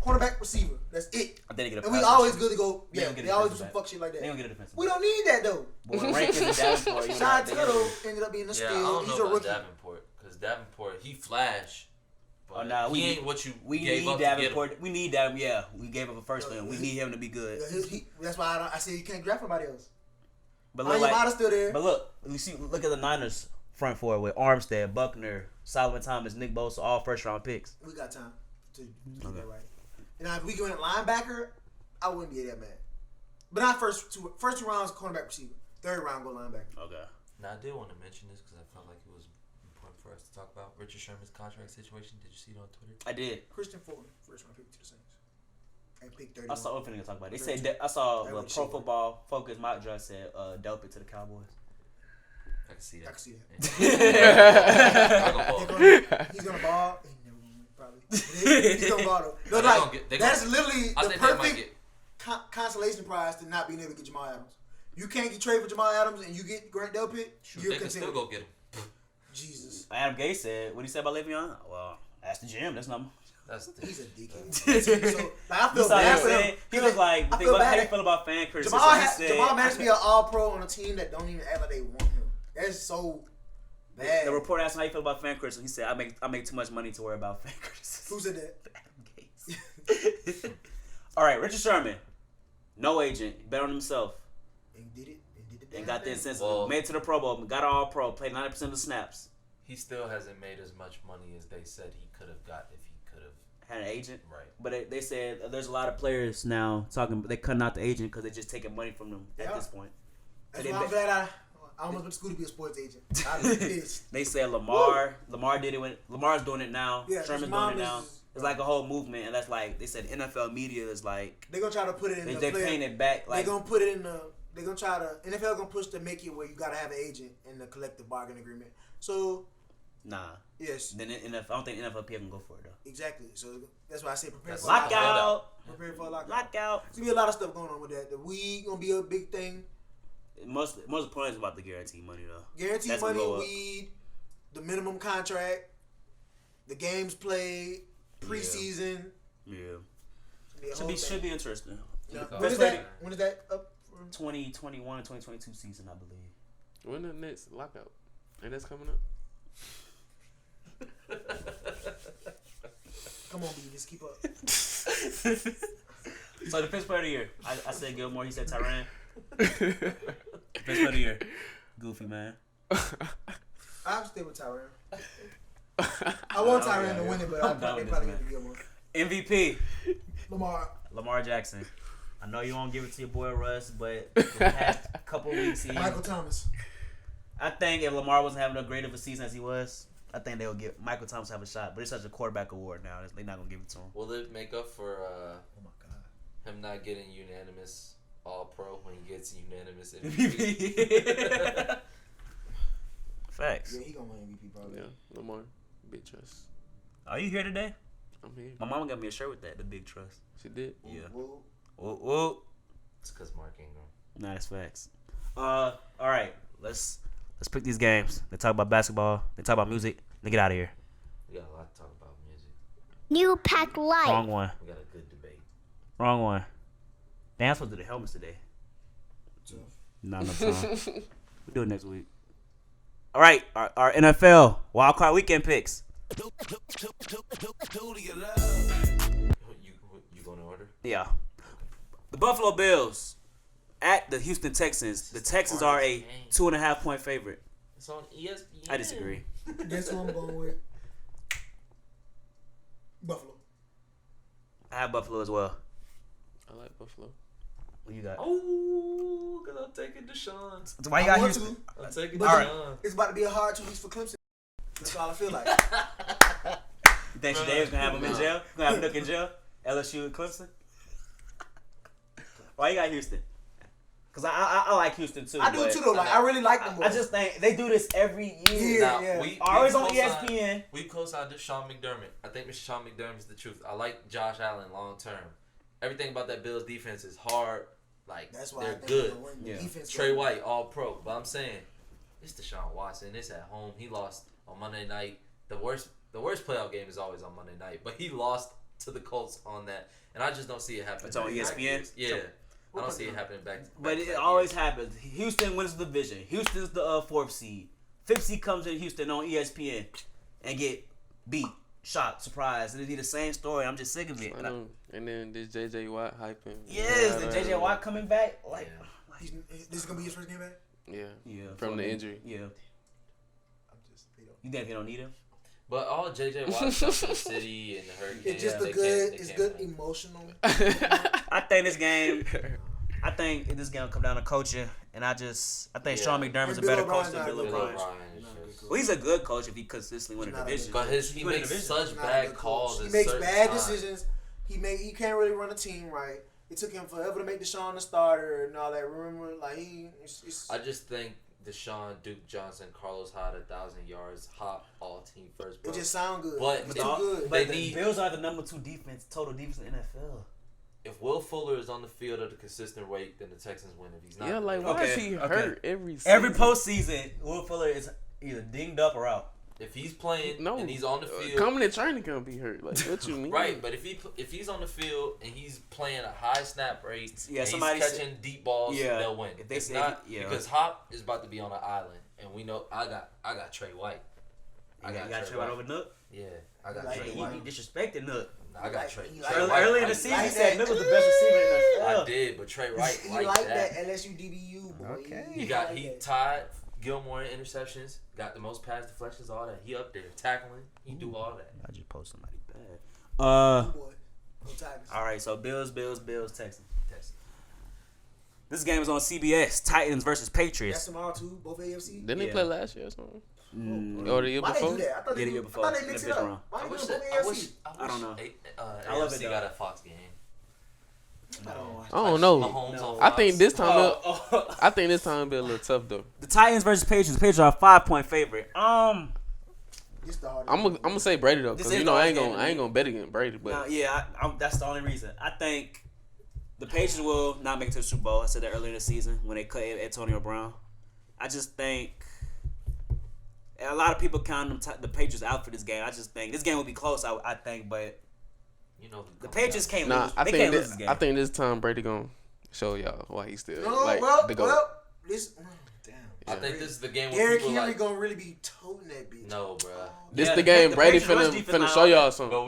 cornerback, receiver. That's it. I think they get a And we pass always rusher. good to go. They Yeah, don't get they a always do defensive some back. fuck shit like They don't that. get a defensive. We don't need that though. But when Rankins and Davenport, Shy they Tuttle ended up being a Yeah, I steal. don't He's know a about rookie. Davenport because Davenport he flashed. But Oh, nah, he ain't what you we gave need up to get him. Davenport. We need Davenport. Yeah, we gave up a first for him. We need him to be good. Yeah, that's why I say you can't draft nobody else. But Anya look, Mata's still there. but look, look at the Niners front four with Armstead, Buckner, Solomon Thomas, Nick Bosa, all first round picks. We got time to do that right. And if we go in at linebacker, I wouldn't be that mad. But not first two rounds, cornerback, receiver. 3rd round, go linebacker. Okay. Now I did want to mention this because I felt like it was important for us to talk about Richard Sherman's contract situation. Did you see it on Twitter? I did. Christian Fulton, 1st round pick to the Saints. And pick 31. I saw opening to talk about it. They said that, I saw That the would Pro shit. Football Focus mock draft said Delpit to the Cowboys. I can see that. I can see that. I can ball. He's gonna ball. He never gonna win, probably. He's gonna ball though. No, No, they like gonna get- they that's gonna- literally I the think they might perfect get. consolation prize to not being able to get Jamal Adams. You can't get trade for Jamal Adams and you get Grant Delpit. You're They can still content. go get him. Jesus, Adam Gase said, what did he say about Le'Veon? Well, ask the GM. That's not. That's the he's a dickhead. So like, I You feel saw bad him for them. say, he was like, I think feel about how bad you that feel about fan criticism. Jamal, He said, Jamal managed to be an All Pro on a team that don't even act like they want him. That's so bad. The reporter asked him how you feel about fan criticism. He said, I make too much money to worry about fan criticism. Who said that? Adam Gase. All right, Richard Sherman, no agent, bet on himself, And did it. And did the and damn got the thing. incentive. Well- Made it to the Pro Bowl, got All Pro, played 90% of the snaps. He still hasn't made as much money as they said he could have got if he could have. Had an agent, Right. but they said there's a lot of players now talking. They cutting out the agent because they're just taking money from them at Yeah. this point. That's They why I'm bet- glad I almost went to school to be a sports agent. I'd be pissed. They said Lamar did it when Lamar's doing it now. Yeah, Sherman's his doing mom it now. is- It's like a whole movement, and that's like they said. NFL media is like They're gonna try to put it in they the player. paint it back like They're gonna put it in the. They're gonna try to. NFL gonna push to make it where you gotta have an agent in the collective bargaining agreement. So Nah. Yes. Then I don't think NFLPA can go for it though. Exactly. So that's why I say prepare for lockout. Prepare for a lockout. Lockout. There's gonna be a lot of stuff going on with that. The weed gonna be a big thing. Most important is about the guaranteed money though. Guaranteed money, weed, the minimum contract, the games played, preseason. Yeah. Should be interesting. Yeah. When is that up? 2021 and 2022 season, I believe. When the next lockout? And that's coming up. Come on, B, just keep up. So the best player of the year, I said Gilmore. He said Tyrann. Best player of the year, Goofy man. I'll stay with Tyrann. I want Tyrann to win it, but I'll probably give it to Gilmore. MVP, Lamar Jackson. I know you won't give it to your boy Russ, but the past couple weeks, Michael Thomas. I think if Lamar wasn't having as great of a season as he was, I think they'll give Michael Thomas have a shot. But it's such a quarterback award now; they're not gonna give it to him. Will it make up for oh my God, him not getting unanimous All-Pro when he gets unanimous MVP? Facts. Yeah, he gonna win MVP probably. Yeah, Lamar, big trust. Are you here today? I'm here. My mama got me a shirt with that, the big trust. She did. Yeah. Whoa. Whoa. It's because Mark Ingram. Nah, that's facts. All right, let's pick these games. They talk about basketball. They talk about music. They get out of here. We got a lot to talk about music. New PACT Light. Wrong one. We got a good debate. Wrong one. Damn, I'm supposed to do the helmets today. Tough. Not enough time. We'll do it next week. All right, our NFL Wild Card Weekend picks. You going to order? Yeah. The Buffalo Bills at the Houston Texans. The Texans are a 2.5 point favorite. It's on ESPN. I disagree. Guess who I'm going with? Buffalo. I have Buffalo as well. I like Buffalo. What you got? Oh, because I'm taking Deshaun. So why you got I want Houston? I'm taking But Deshaun. it's about to be a hard 2 weeks for Clemson. That's all I feel like. You think Shade's gonna have him in jail? Gonna have Nook in jail? LSU and Clemson? Why you got Houston? Cause I like Houston too. I do too though. Like I really like them. I just think they do this every year. Yeah, Now, yeah. we Always on co-signed- ESPN. We co-signed Sean McDermott. I think Sean McDermott is the truth. I like Josh Allen long term. Everything about that Bills defense is hard. Like That's why they're I think good. they're gonna win. The Yeah. defense Trey gonna- White, all pro. But I'm saying it's Deshaun Watson. It's at home. He lost on Monday night. The worst playoff game is always on Monday night. But he lost to the Colts on that, and I just don't see it happening. It's on ESPN? Yeah, I don't see it happening back. But it always happens. Houston wins the division. Houston's the 4th seed. 5th seed comes in Houston on ESPN and get beat, shocked, surprised. And it'd be the same story. I'm just sick of it. I know. And then this JJ Watt hyping. Yes, the JJ Watt coming back. Like, This is gonna be his first game back. Yeah. From the injury. Yeah. I'm just. You think they don't need him? But all JJ Watt stuff in the city and the Hurricane. It's just they a good. can't It's win. good emotional. I think this game will come down to coaching, and I think Sean McDermott's a And better Bill coach than O'Brien's Bill not O'Brien. good. O'Brien is just- Well, he's a good coach if he consistently win He's a not a division. good But he win a makes division. such He's not a bad good calls. coach. He at makes certain bad times. decisions. He can't really run a team right. It took him forever to make Deshaun the starter and all that. Remember, like it's I just think Deshaun, Duke Johnson, Carlos Hyde, 1,000 yards, Hop, all team first. it Bro. just sound good. But It's it- too good. But They the need- Bills are the number 2 total defense in the NFL. If Will Fuller is on the field at a consistent rate, then the Texans win. If he's not, Yeah, like, why Okay, is he okay. hurt every season? Every postseason, Will Fuller is either dinged up or out. if he's playing No. and he's on the field, Coming in training can't be hurt. Like, what you mean? right? But if he's on the field and he's playing a high snap rate, Yeah, and somebody he's said- catching deep balls, Yeah, they'll win. if they If say not, he- yeah. because Hop is about to be on an island, and we know I got Trey White. You got Trey White over Nook? Yeah, I got Like, Trey He White. disrespected Nook. I got Trey. He Trey like- White. Early in I- the season, like he said that. Nook was the best receiver in the I NFL. did, but Trey White he like like that. that LSU DBU boy. Okay. He like that. tied Gilmore in interceptions, got the most pass deflections, all that. He up there tackling. He do all that. I just post somebody bad. Good boy. Go Tigers. All right, so Bills, Texans. Texas. This game is on CBS. Titans versus That's Patriots. tomorrow too. Both AFC. Didn't Yeah. they play last year or something? Mm, Or the year Why they before? do that? I thought Yeah, they the year do- before. I thought they In the mix it fifth up. round. Why I you wish doing that, both I AFC? wish I don't know. I love AFC it, got though. a Fox game. I don't watch. I don't know. Mahomes on I Fox. think this time. Oh. I think this time will be a little tough though. The Titans versus Patriots. The Patriots are a 5-point favorite. This the hardest. I'm gonna say Brady though, This because is I the ain't hardest gonna game. bet against Brady, but No, yeah, that's the only reason. I think the Patriots will not make it to the Super Bowl. I said that earlier in the season when they cut Antonio Brown. I just think a lot of people count the Patriots out for this game. I just think this game will be close. I think, but You know the Patriots can't nah, lose. I They think can't lose this game. I think this time Brady gonna show y'all why he's still No, like well, the GOAT. well, this. Damn. I think this is the game where Derrick people Henry like. gonna really be toting that bitch. No, bro. This Yeah, the game the Brady Patriots rush defense finna not show all y'all that. something. But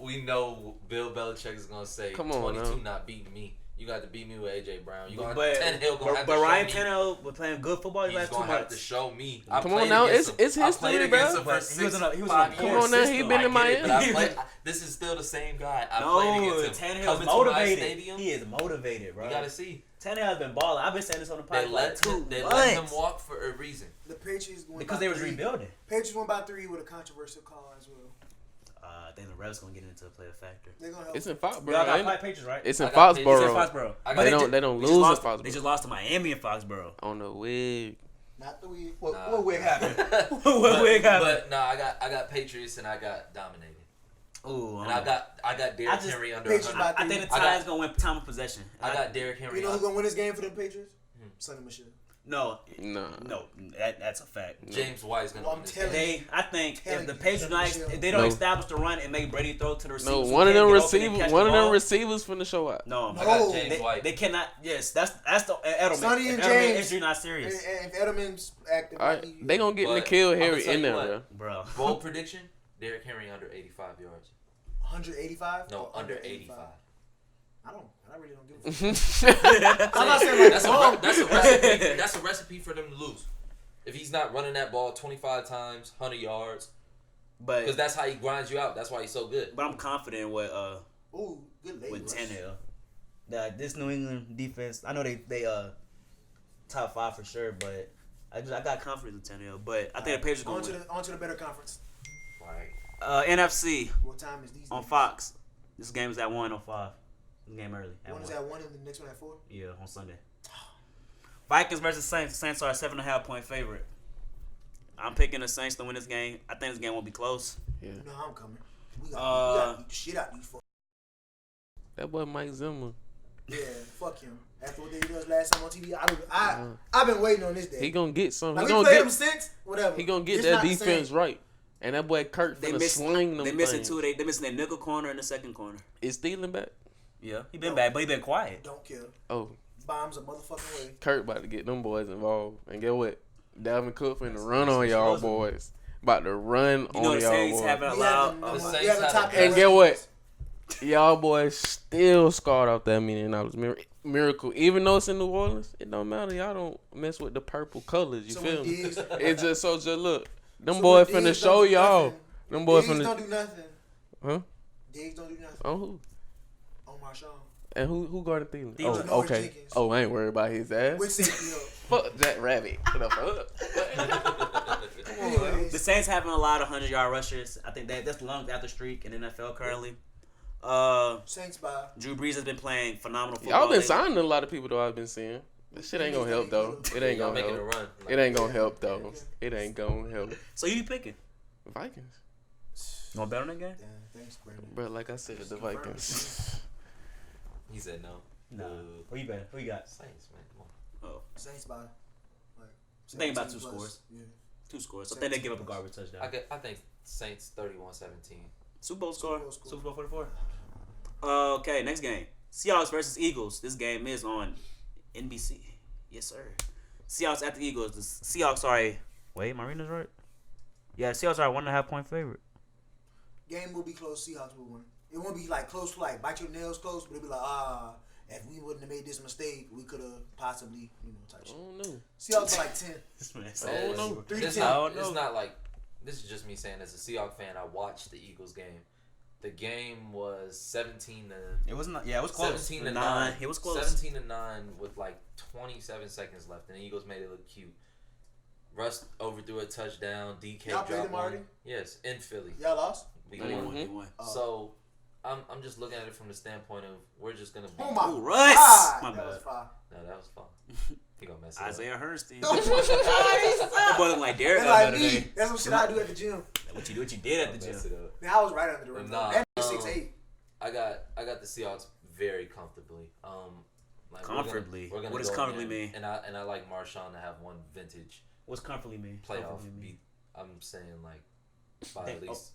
we know Bill Belichick is gonna say Come on, 22 now. not beating me. You got to beat me with AJ Brown. You gonna But Tannehill gonna have to Ryan show me. Tannehill was playing good football these He's last 2 gonna have months. to show me. Come on now, it's history, I played against him bro. for But he was in a- he was in a 5 poor years. Come on now, he system. been in I get it, but I Miami. played, this is still the same guy. I No, played against him. Tannehill's Coming to my motivated. stadium, He is motivated, bro. you gotta see. Tannehill's been balling. I've been saying this on the They podcast let for 2 they months. let him walk for a reason. The Patriots going because by they was 3. rebuilding. Patriots won by 3 with a controversial call as well. I think the refs gonna get into play a factor. They're gonna help. It's in Foxborough. Y'all got ain't it? Patriots, right? It's in I got Patriots. It's in Foxborough. Foxborough. I got- But They ju- don't they just lose in lost- Foxborough. They just lost to Miami and Foxborough. On the wig. Not the wig. Nah. What wig happened? What wig happened? But no, I got Patriots and I got dominated. Ooh, And I got Derrick just- Henry under Patriots 100. by I think the I got- Titans gonna win time of possession. I got Derrick Henry. You know who's gonna win this game for the Patriots? Sonny Michel. no, Nah. that's a fact. James White's gonna Well, win I'm this telling game. I think Telling if the you, Patriots Sonny Michel. if they don't No. establish the run and make Brady throw to the receivers, No, who one of can't them get open and receivers, catch one the of them ball, receivers finna show out. No, I got No. James White. they cannot. Yes, that's the Edelman. Sonny and If Edelman James. injury not serious, And if Edelman's active, All right, they gonna get But Nikhil I'ma Harry tell in you there, what. bro. bro. Bold prediction: Derrick Henry under 85 yards. 185. No, or under 85. I really don't give a fuck. I'm not saying like That's a recipe for them to lose. If he's not running that ball 25 times, 100 yards, because But that's how he grinds you out. That's why he's so good. I'm confident with Ooh, good lady. with Tannehill. This New England defense, I know they top 5 for sure, but I got confidence in Tannehill. But I think the Patriots gonna win. On to the better conference. Right. NFC What time is these? on games? Fox. This game is at 1:05. This game early. At One is 1. at 1 and the next one at 4. Yeah, on Sunday. Vikings versus Saints. Saints are a 7.5-point favorite. I'm picking the Saints to win this game. I think this game won't be close. Yeah. You know how I'm coming. We gotta beat the shit out these folks. That boy Mike Zimmer. Yeah, fuck him. After what they did us last time on TV, I've been waiting on this day. He gonna get some. Like, He we gonna played get. him since, whatever. He gonna get It's that not the defense same. right. And that boy Kirk They finna sling them They missing things. 2. They missing their nickel corner and the second corner. Is Thielen back? Yeah, he been No. back, but he been quiet. Don't kill. Oh, Bombs a motherfucking way. Kirk about to get them boys involved. And get what? Dalvin Cook finna run on y'all boys. About to run You know on the y'all Saints boys. haven't We allowed. having, The we Saints having have top a- And eight get what? receivers. Y'all boys still scarred off that $1 million miracle. Even though it's in New Orleans, it don't matter. Y'all don't mess with the purple colors. You So feel when me? Diggs- It's just so. Just look. Them so boys when finna Diggs show don't do y'all. nothing, Them boys Diggs finna. don't do nothing. Huh? Diggs don't do nothing. On who? On Marshawn. And who guarded Thielen? Thielen. Oh, Janoris okay. Jenkins. Oh, I ain't worried about his ass. With safety Fuck that rabbit. What the fuck? Anyways, The Saints having a lot of 100-yard rushers. I think that's the longest after streak in the NFL currently. Saints by. Drew Brees has been playing phenomenal football. Y'all been lately. signing a lot of people though. I've been seeing. That shit ain't gonna help though. It ain't Y'all gonna making a help. run. It ain't gonna help though. It ain't gonna help. So who you picking? Vikings, You want to bet on that game? Damn, thanks, Brandon. bro. Like I said, the Vikings. He said no. Nah. Who you betting? Who you got? Saints, man. Come on. Saints by. Like, Think about 2 17 plus. scores. Yeah. 2 scores. I think they give up a garbage touchdown. I think Saints 31-17. Super Bowl score. Super Bowl score. Super Bowl 44. Okay, next game. Seahawks versus Eagles. This game is on NBC. Yes, sir. Seahawks at the Eagles. The Seahawks are a... Wait, my reading is right? Yeah, Seahawks are a 1.5-point favorite. Game will be close. Seahawks will win. It won't be like close, like bite your nails close, but it'll be like, if we wouldn't have made this mistake, we could have possibly, type I shit. don't know. Seahawks are like 10. This man I said- don't know. It's 3-10. not, it's not like this is just me saying as a Seahawks fan. I watched the Eagles game. The game was 17 to It was not. Yeah, it was close. 17 to 9. It was close. 17 to 9 with like 27 seconds left, and the Eagles made it look cute. Russ overthrew a touchdown. DK Y'all played dropped them already? one. Yes, in Philly. Y'all lost? We They won. won. They won. So I'm just looking at it from the standpoint of we're just gonna beat. Oh my Ooh, Russ! God. My That bad. was fire. No, that was fun. He gonna mess it Isaiah Hurst. Oh my God, That boy look like Derek That's out like there me. today. That's some shit I do at the gym. What you did at the gym? Man, I was right under the rim. Nah, That nigga 6'8". I got the Seahawks very comfortably. Like Comfortably. We're gonna What does go comfortably in, mean? And I like Marshawn to have one vintage What's comfortably mean? playoff Comfortably mean? beat. I'm saying like by at least.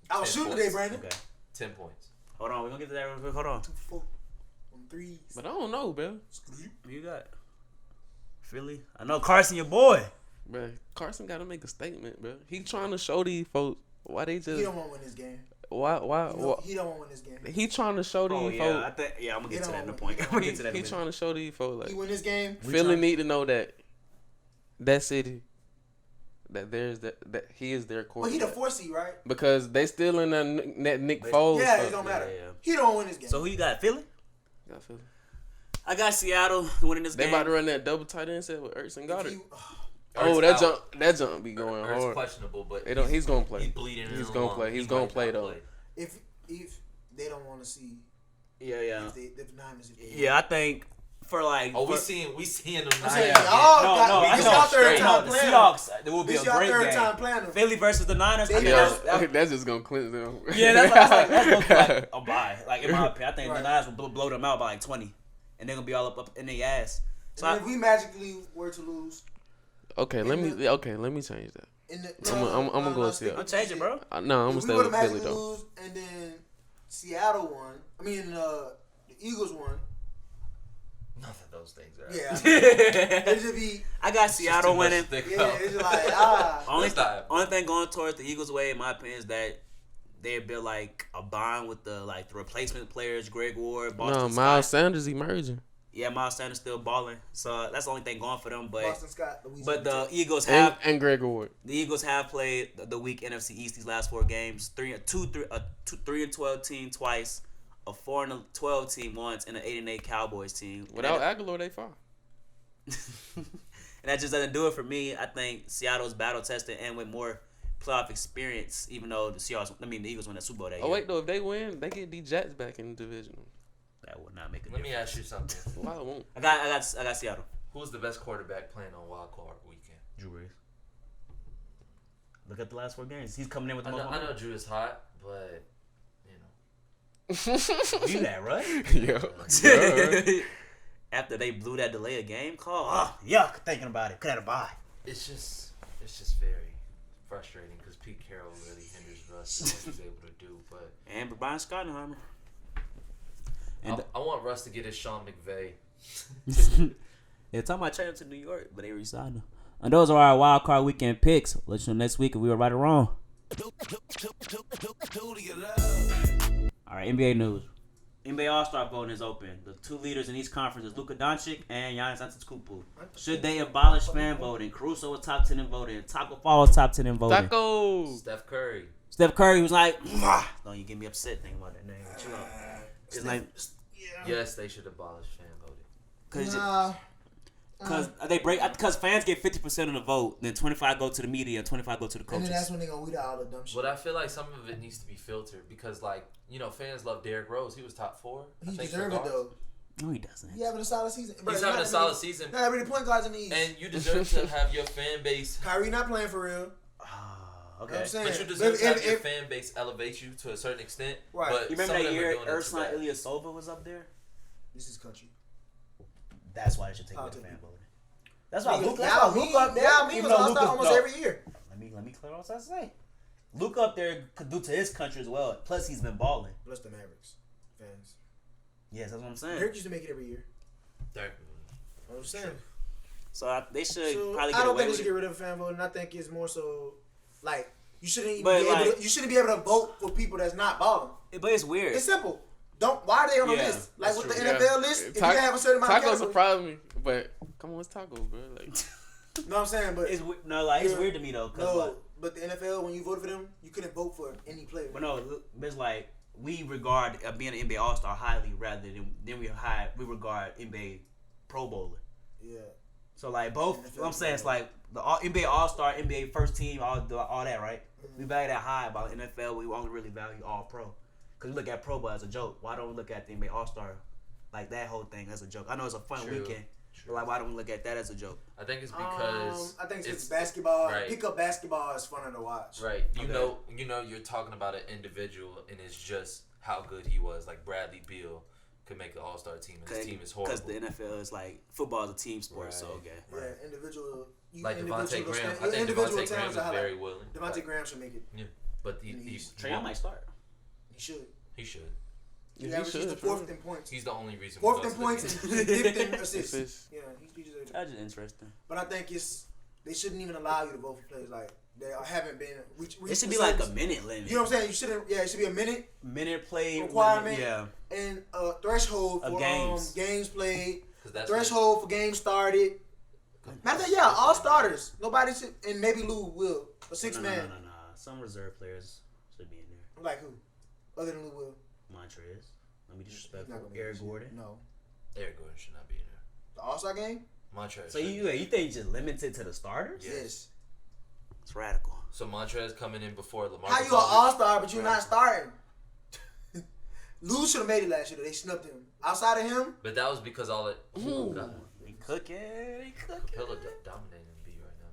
I was 10 shooting points. today, Brandon. Okay. 10 points. Hold on, we're gonna get to that real quick. Hold on. 2 for 4 on threes. But I don't know, bro. Who you got? Philly? I know Carson, your boy. Bro, Carson got to make a statement, bro. He trying to show these folks why they just. He don't want to win this game. Why? He don't want to win this game. He trying to show these Oh folks. yeah, I'm gonna get to that in the He point. don't I'm gonna get to that. He trying to show these folks He like win this game. Philly need to know that city, that he is their Well, he quarterback. the 4 seed, right? Because they still in that Nick Foles. Yeah, it stuff. don't matter. Yeah. He don't win this game. So who you got? Philly? Got Philly. I got Seattle winning this They game. about to run that double tight end set with Ertz and Goddard. Ertz that out. jump be going Ertz hard. questionable, but He's gonna play. He's bleeding. in He's the gonna lung. play. He's He gonna might play not though. If they don't want to see, Yeah. if the Niners. Yeah, I think for like. Oh, for, we seeing them. I'm saying, Niners y'all No, got, no, I this know. y'all third Straight. time The playing. Seahawks. It will be This a y'all great third game. time playing them. Philly versus the Niners. I think Yeah, that's that's just gonna cleanse them. yeah, that's like a bye. Like in my opinion, I think the Right. Niners will blow them out by like 20, and they're gonna be all up in their ass. So And if we magically were to lose, Okay, let me change that. in the, I'm gonna go see it. I'm changing, bro. No, I'm gonna If we stay would with have Philly magically though. lose and then Seattle won. I mean, the Eagles won. None of those things are. Yeah, it should be. I got Seattle winning. Yeah, it's just like Only thing going towards the Eagles' way, in my opinion, is that they built like a bond with the replacement players, Greg Ward, Boston No, Scott. Miles Sanders emerging. Yeah, Miles Sanders still balling, so that's the only thing going for them. But Boston Scott, but the Eagles have And Greg Ward. the Eagles have played the weak NFC East these last 4 games. 3-12 team twice, a 4-12 team once, and an 8-8 Cowboys team. Without Aguilar, they far. And that just doesn't do it for me. I think Seattle's battle tested and with more playoff experience, even though the Eagles won the Super Bowl that year. Oh wait, though, if they win, they get the Jets back in the division. That would not make a Let me difference. ask you something. Why it won't? I got Seattle. Who's the best quarterback playing on Wild Card Weekend? Drew Brees. Look at the last 4 games. He's coming in with the I most. know Drew is hot, but you know. You that right? Yeah. After they blew that delay of game call, yuck! Thinking about it, could have a bye. It's just very frustrating because Pete Carroll really hinders Russ and what he's able to do. But And Brian Schottenheimer. And I want Russ to get his Sean McVay. they're talking about trading to New York, but they re-signed him. And those are our wild card weekend picks. Let you know next week if we were right or wrong. All right, NBA news. NBA All-Star voting is open. The 2 leaders in each conference is Luka Doncic and Giannis Antetokounmpo. Should they abolish fan voting? Caruso was top 10 in voting. Taco Fall was top 10 in voting. Tacos. Steph Curry. Steph Curry was like, don't you get me upset thinking about that name. Chill out. It's like, Yes, they should abolish fan voting. Because fans get 50% of the vote, then 25 go to the media, and 25 go to the and coaches. then that's when they gonna weed out all the dumb shit. But I feel like some of it needs to be filtered because, fans love Derrick Rose. He was top 4. He I think, deserve for it guards. though. No, he doesn't. He having a solid season. He's having a solid season. Not every point guards in the East. And you deserve to have your fan base. Kyrie not playing for real. Okay. You know what I'm saying? But you deserve to have If- your fan base elevate you to a certain extent. Right. But You remember some that of them are year doing it too Ersan bad. Ilyasova was up there? This is country. That's why they should take away the Politics. fan voting. That's why Luke Luka up there. Yeah, even was though all-star Luka's- almost no. every year. Let me clear what I was say. Luke up there could do to his country as well. Plus, he's been balling. Bless the Mavericks fans. Yes, that's what I'm saying. Dirk used to make it every year. Dirk. I'm saying. So they should So, probably I get don't away think they with should it. get rid of fan voting. I think it's more so like you shouldn't even But, be able like- to, you shouldn't be able to vote for people that's not balling. But it's weird. It's simple. Why are they on the Yeah, list? Like with the true. NFL list, if you have a certain amount of Tacos categories, surprise me, but come on, it's tacos, bro. Like, you know what I'm saying? But It's weird to me though. Cause no, but the NFL when you voted for them, you couldn't vote for any player. But no, it's like we regard being an NBA All-Star highly rather than we regard NBA Pro Bowler. Yeah. So like both, NFL what I'm saying it's like the NBA All-Star, NBA First Team, all that, right? We value that high. About NFL, we only really value All Pro. Cause we look at Pro Bowl as a joke. Why don't we look at the NBA All-Star like that whole thing as a joke? I know it's a fun weekend, But like, why don't we look at that as a joke? I think it's because I think it's basketball. Right. Pick up basketball is funner to watch. Right. You Okay. know, you're talking about an individual, and it's just how good he was. Like Bradley Beal could make the All-Star team, and his team is horrible. Because the NFL is like football is a team sport, Right. so okay. Yeah, individual. Like Devontae Graham. I think individual Devontae Graham talents is are highlighted. very willing. Devontae Graham should make it. Yeah. But he Trae Young might start. He should. He should. He's the fourth in points. He's the only reason. Fourth we in lost points the and game. fifth in assists. Yeah, he deserves it. That's just interesting. But I think they shouldn't even allow you to vote for players like they haven't been. It should be like a minute limit. You know what I'm saying? You shouldn't. Yeah, it should be a minute play requirement. Yeah. And a threshold for games played. Threshold for games started. Matter of fact, yeah, all starters. Nobody should, and maybe Lou will a 6-man. No. Some reserve players should be in there. Like who? Other than Lou Will. Montrez. Let me He's disrespectful. not gonna be Eric in Gordon. No. Eric Gordon should not be in there. The All-Star game? Montrez. So you think just limited to the starters? Yes. It's radical. So Montrez coming in before Lamar. How you an All-Star but you're not starting? Lou should have made it last year. They snubbed him. Outside of him, But that was because all it. Oh God. They cooking. Pillow dominating the B right now.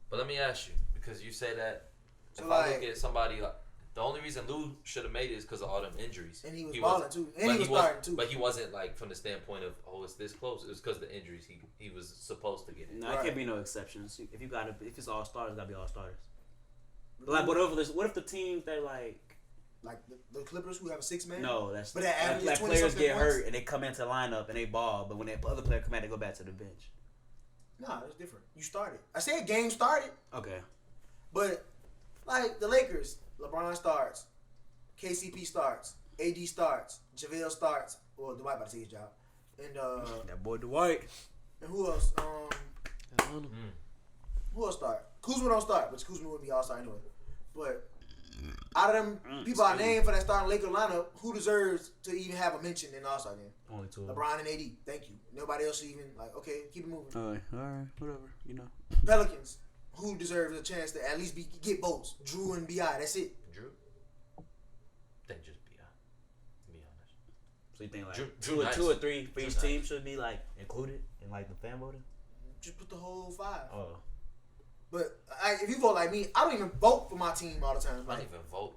But let me ask you, because you say that. So if I like- look at somebody like. The only reason Lou should have made it is because of all them injuries. and he was balling too. And he was starting too. But he wasn't like from the standpoint of it's this close. It was because of the injuries. He was supposed to get it. No, it can't be no exceptions. If it's all starters, it gotta be all starters. Like what if the teams that like the Clippers who have a 6-man? no, that's But that averages like 20 players something get points? hurt and they come into the lineup and they ball, but when that other player come out, they go back to the bench. Nah, that's different. You started. I said game started, Okay. but like the Lakers, LeBron starts, KCP starts, AD starts, JaVale starts. Well, Dwight about to take his job, and That boy Dwight. and who else? Who else start? Kuzma don't start, which Kuzma wouldn't be All-Star anyway. But out of them people I named for that starting Laker lineup, who deserves to even have a mention in the All-Star game? Only two. LeBron and AD. Thank you. Nobody else should even okay. Keep it moving. All right, whatever. You know. Pelicans. Who deserves a chance to at least get votes? Drew and Bi. That's it. Drew. I think just be honest. So you think like Drew two or three for Drew each team should be like included in like the fan voting? Just put the whole 5. Oh. But if you vote like me, I don't even vote for my team all the time. I don't Like even vote.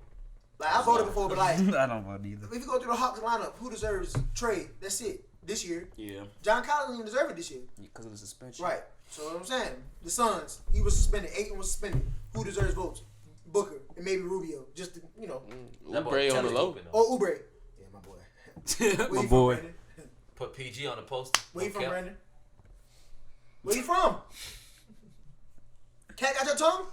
I voted before, but like I don't vote either. if you go through the Hawks lineup, who deserves trade? That's it. This year, Yeah. John Collins didn't even deserve it this year. Because of the suspension. Right. So what I'm saying, the Suns, he was suspended. Aiton was suspended. Who deserves votes? Booker and maybe Rubio. Just to, That boy Oubre on the Kelly's low. open, though. Oh, Oubre. Yeah, my boy. Where My you boy. From, Brandon? Put PG on the poster. Where you from, Okay. Brandon? Where you from? Cat got your tongue?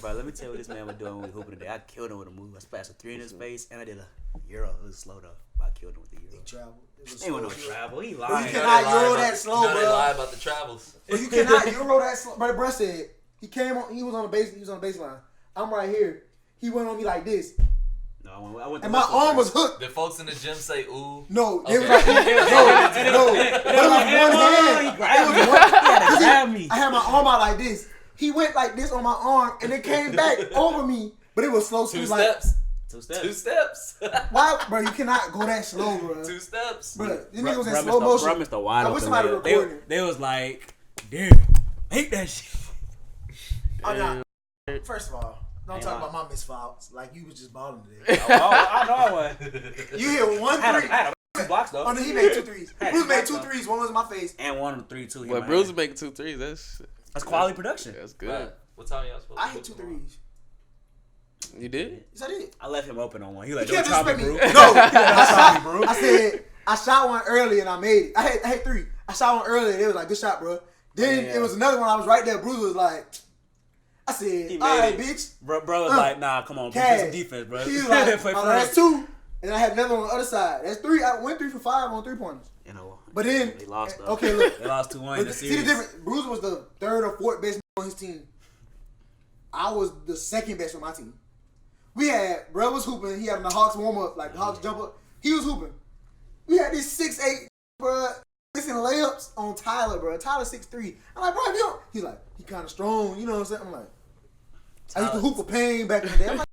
Bro, let me tell you what this man was doing when we hooping today. I killed him with a move. I splashed a 3 in his face, and I did a Euro. It was slow though, but I killed him with the He Euro. traveled. It was Ain't with no slow. travel. He Bro, lying. you cannot Euro that slow, They bro. lie about the travels. But you cannot Euro that slow. Bro, bruh said he came on. He was on the base. He was on the baseline. I'm right here. He went on me like this, No, I went to and my Whistle arm was first. hooked. The folks in the gym say, ooh. No, Okay. it was like no. But it was one hand. He grabbed me. He had to grab me. I had my arm out like this. He went like this on my arm, and it came back over me. But it was slow. So it Two was like, steps. 2 steps. 2 steps. why, bro? You cannot go that slow, bro. 2 steps. Bro, this Bro, nigga was in bro, slow motion. Bro, Mr. Wide I wish open somebody layup. recorded it. They was like, dude, make that shit. Oh, nah. First of all, don't Ain't talk lying. about my missed fouls. Like you was just balling today. I know I was. You hit one I three. had 2 blocks though. Oh no, he made 2 threes. Had Bruce two made blocks, 2 though. threes. One was in my face. And 1 on 3 too. But Bruce is making 2 threes. That's quality production. That's good. Right. What time y'all supposed to I hit 2 threes. You did? Yes, I did. I left him open on one. He You like, can't don't try me, disrespect me. bro. No, I said I shot one early and I made it. I had 3. I shot one early and it was like, good shot, bro. Then Yeah. it was another one. I was right there. Bruce was like, I said, He all made right, it. bitch. Bro was like, nah, come on, bro. Cash. Play some defense, bro. He was like, Play oh, for that's us. 2. And I had another one on the other side. That's 3. I went 3 for 5 on 3-pointers. You know, But then, they lost though. okay, look. They lost 2-1 in the See series. the difference? Bruce was the 3rd or 4th best on his team. I was the 2nd best on my team. We had, bro was hooping. He had the Hawks warm up, like the Hawks jump up. He was hooping. We had this 6'8", bro, missing layups on Tyler, bro. Tyler 6'3". I'm like, bro, if you don't. He's like, he kind of strong, you know what I'm saying? I'm like, I used to hoop for pain back in the day. I'm like,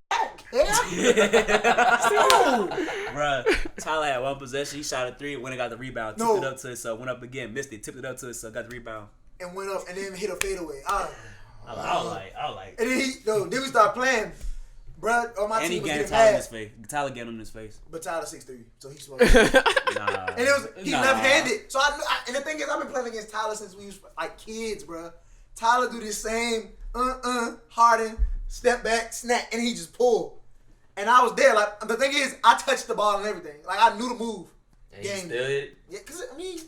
Bruh, Tyler had one possession. He shot a 3, went and got the rebound. Tipped it up to himself. Went up again. Missed it. Tipped it up to himself. Got the rebound. And went up and then hit a fadeaway. I was like. And then we start playing. Bruh, on my And he team was gained getting Tyler in mad. his face. Tyler getting in his face. But Tyler 6'3", so he's supposed to. Nah. And he left-handed. So and the thing is, I've been playing against Tyler since we was like kids, bruh. Tyler do this same Harden, step back, snap, and he just pull. And I was there. Like, the thing is, I touched the ball and everything. Like, I knew the move. And he still hit it? Yeah, because, I mean,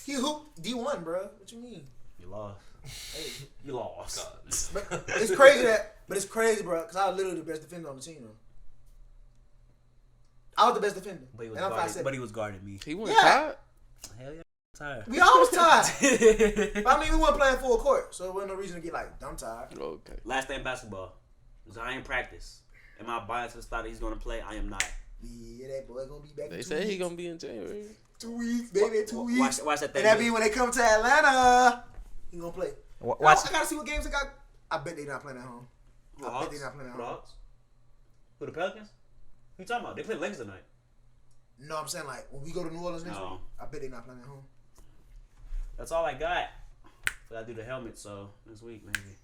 he hooped D1, bro. What you mean? You lost. Hey, you lost. But it's crazy, bro, because I was literally the best defender on the team, though. I was the best defender. But he was, and I'm 5'7". but he was guarding me. He wasn't tired. Hell yeah. Tired. We always tired. But I mean, we weren't playing full court, so there wasn't no reason to get like dumb tired. Okay. Last day in basketball. I ain't practice. Am I biased to the start that he's gonna play? I am not. Yeah, that boy gonna be back. They in 2 say weeks. he gonna be in January. 2 weeks, baby. 2 weeks. Watch that thing. And that be when they come to Atlanta. He gonna play. Watch. I gotta see what games they got. I bet they not playing at home. I bet they not playing at home. Who, the Pelicans? Who you talking about? They play Lakers tonight. No, I'm saying like when we go to New Orleans next No. week, I bet they not playing at home. That's all I got. But I do the helmet, so this week maybe.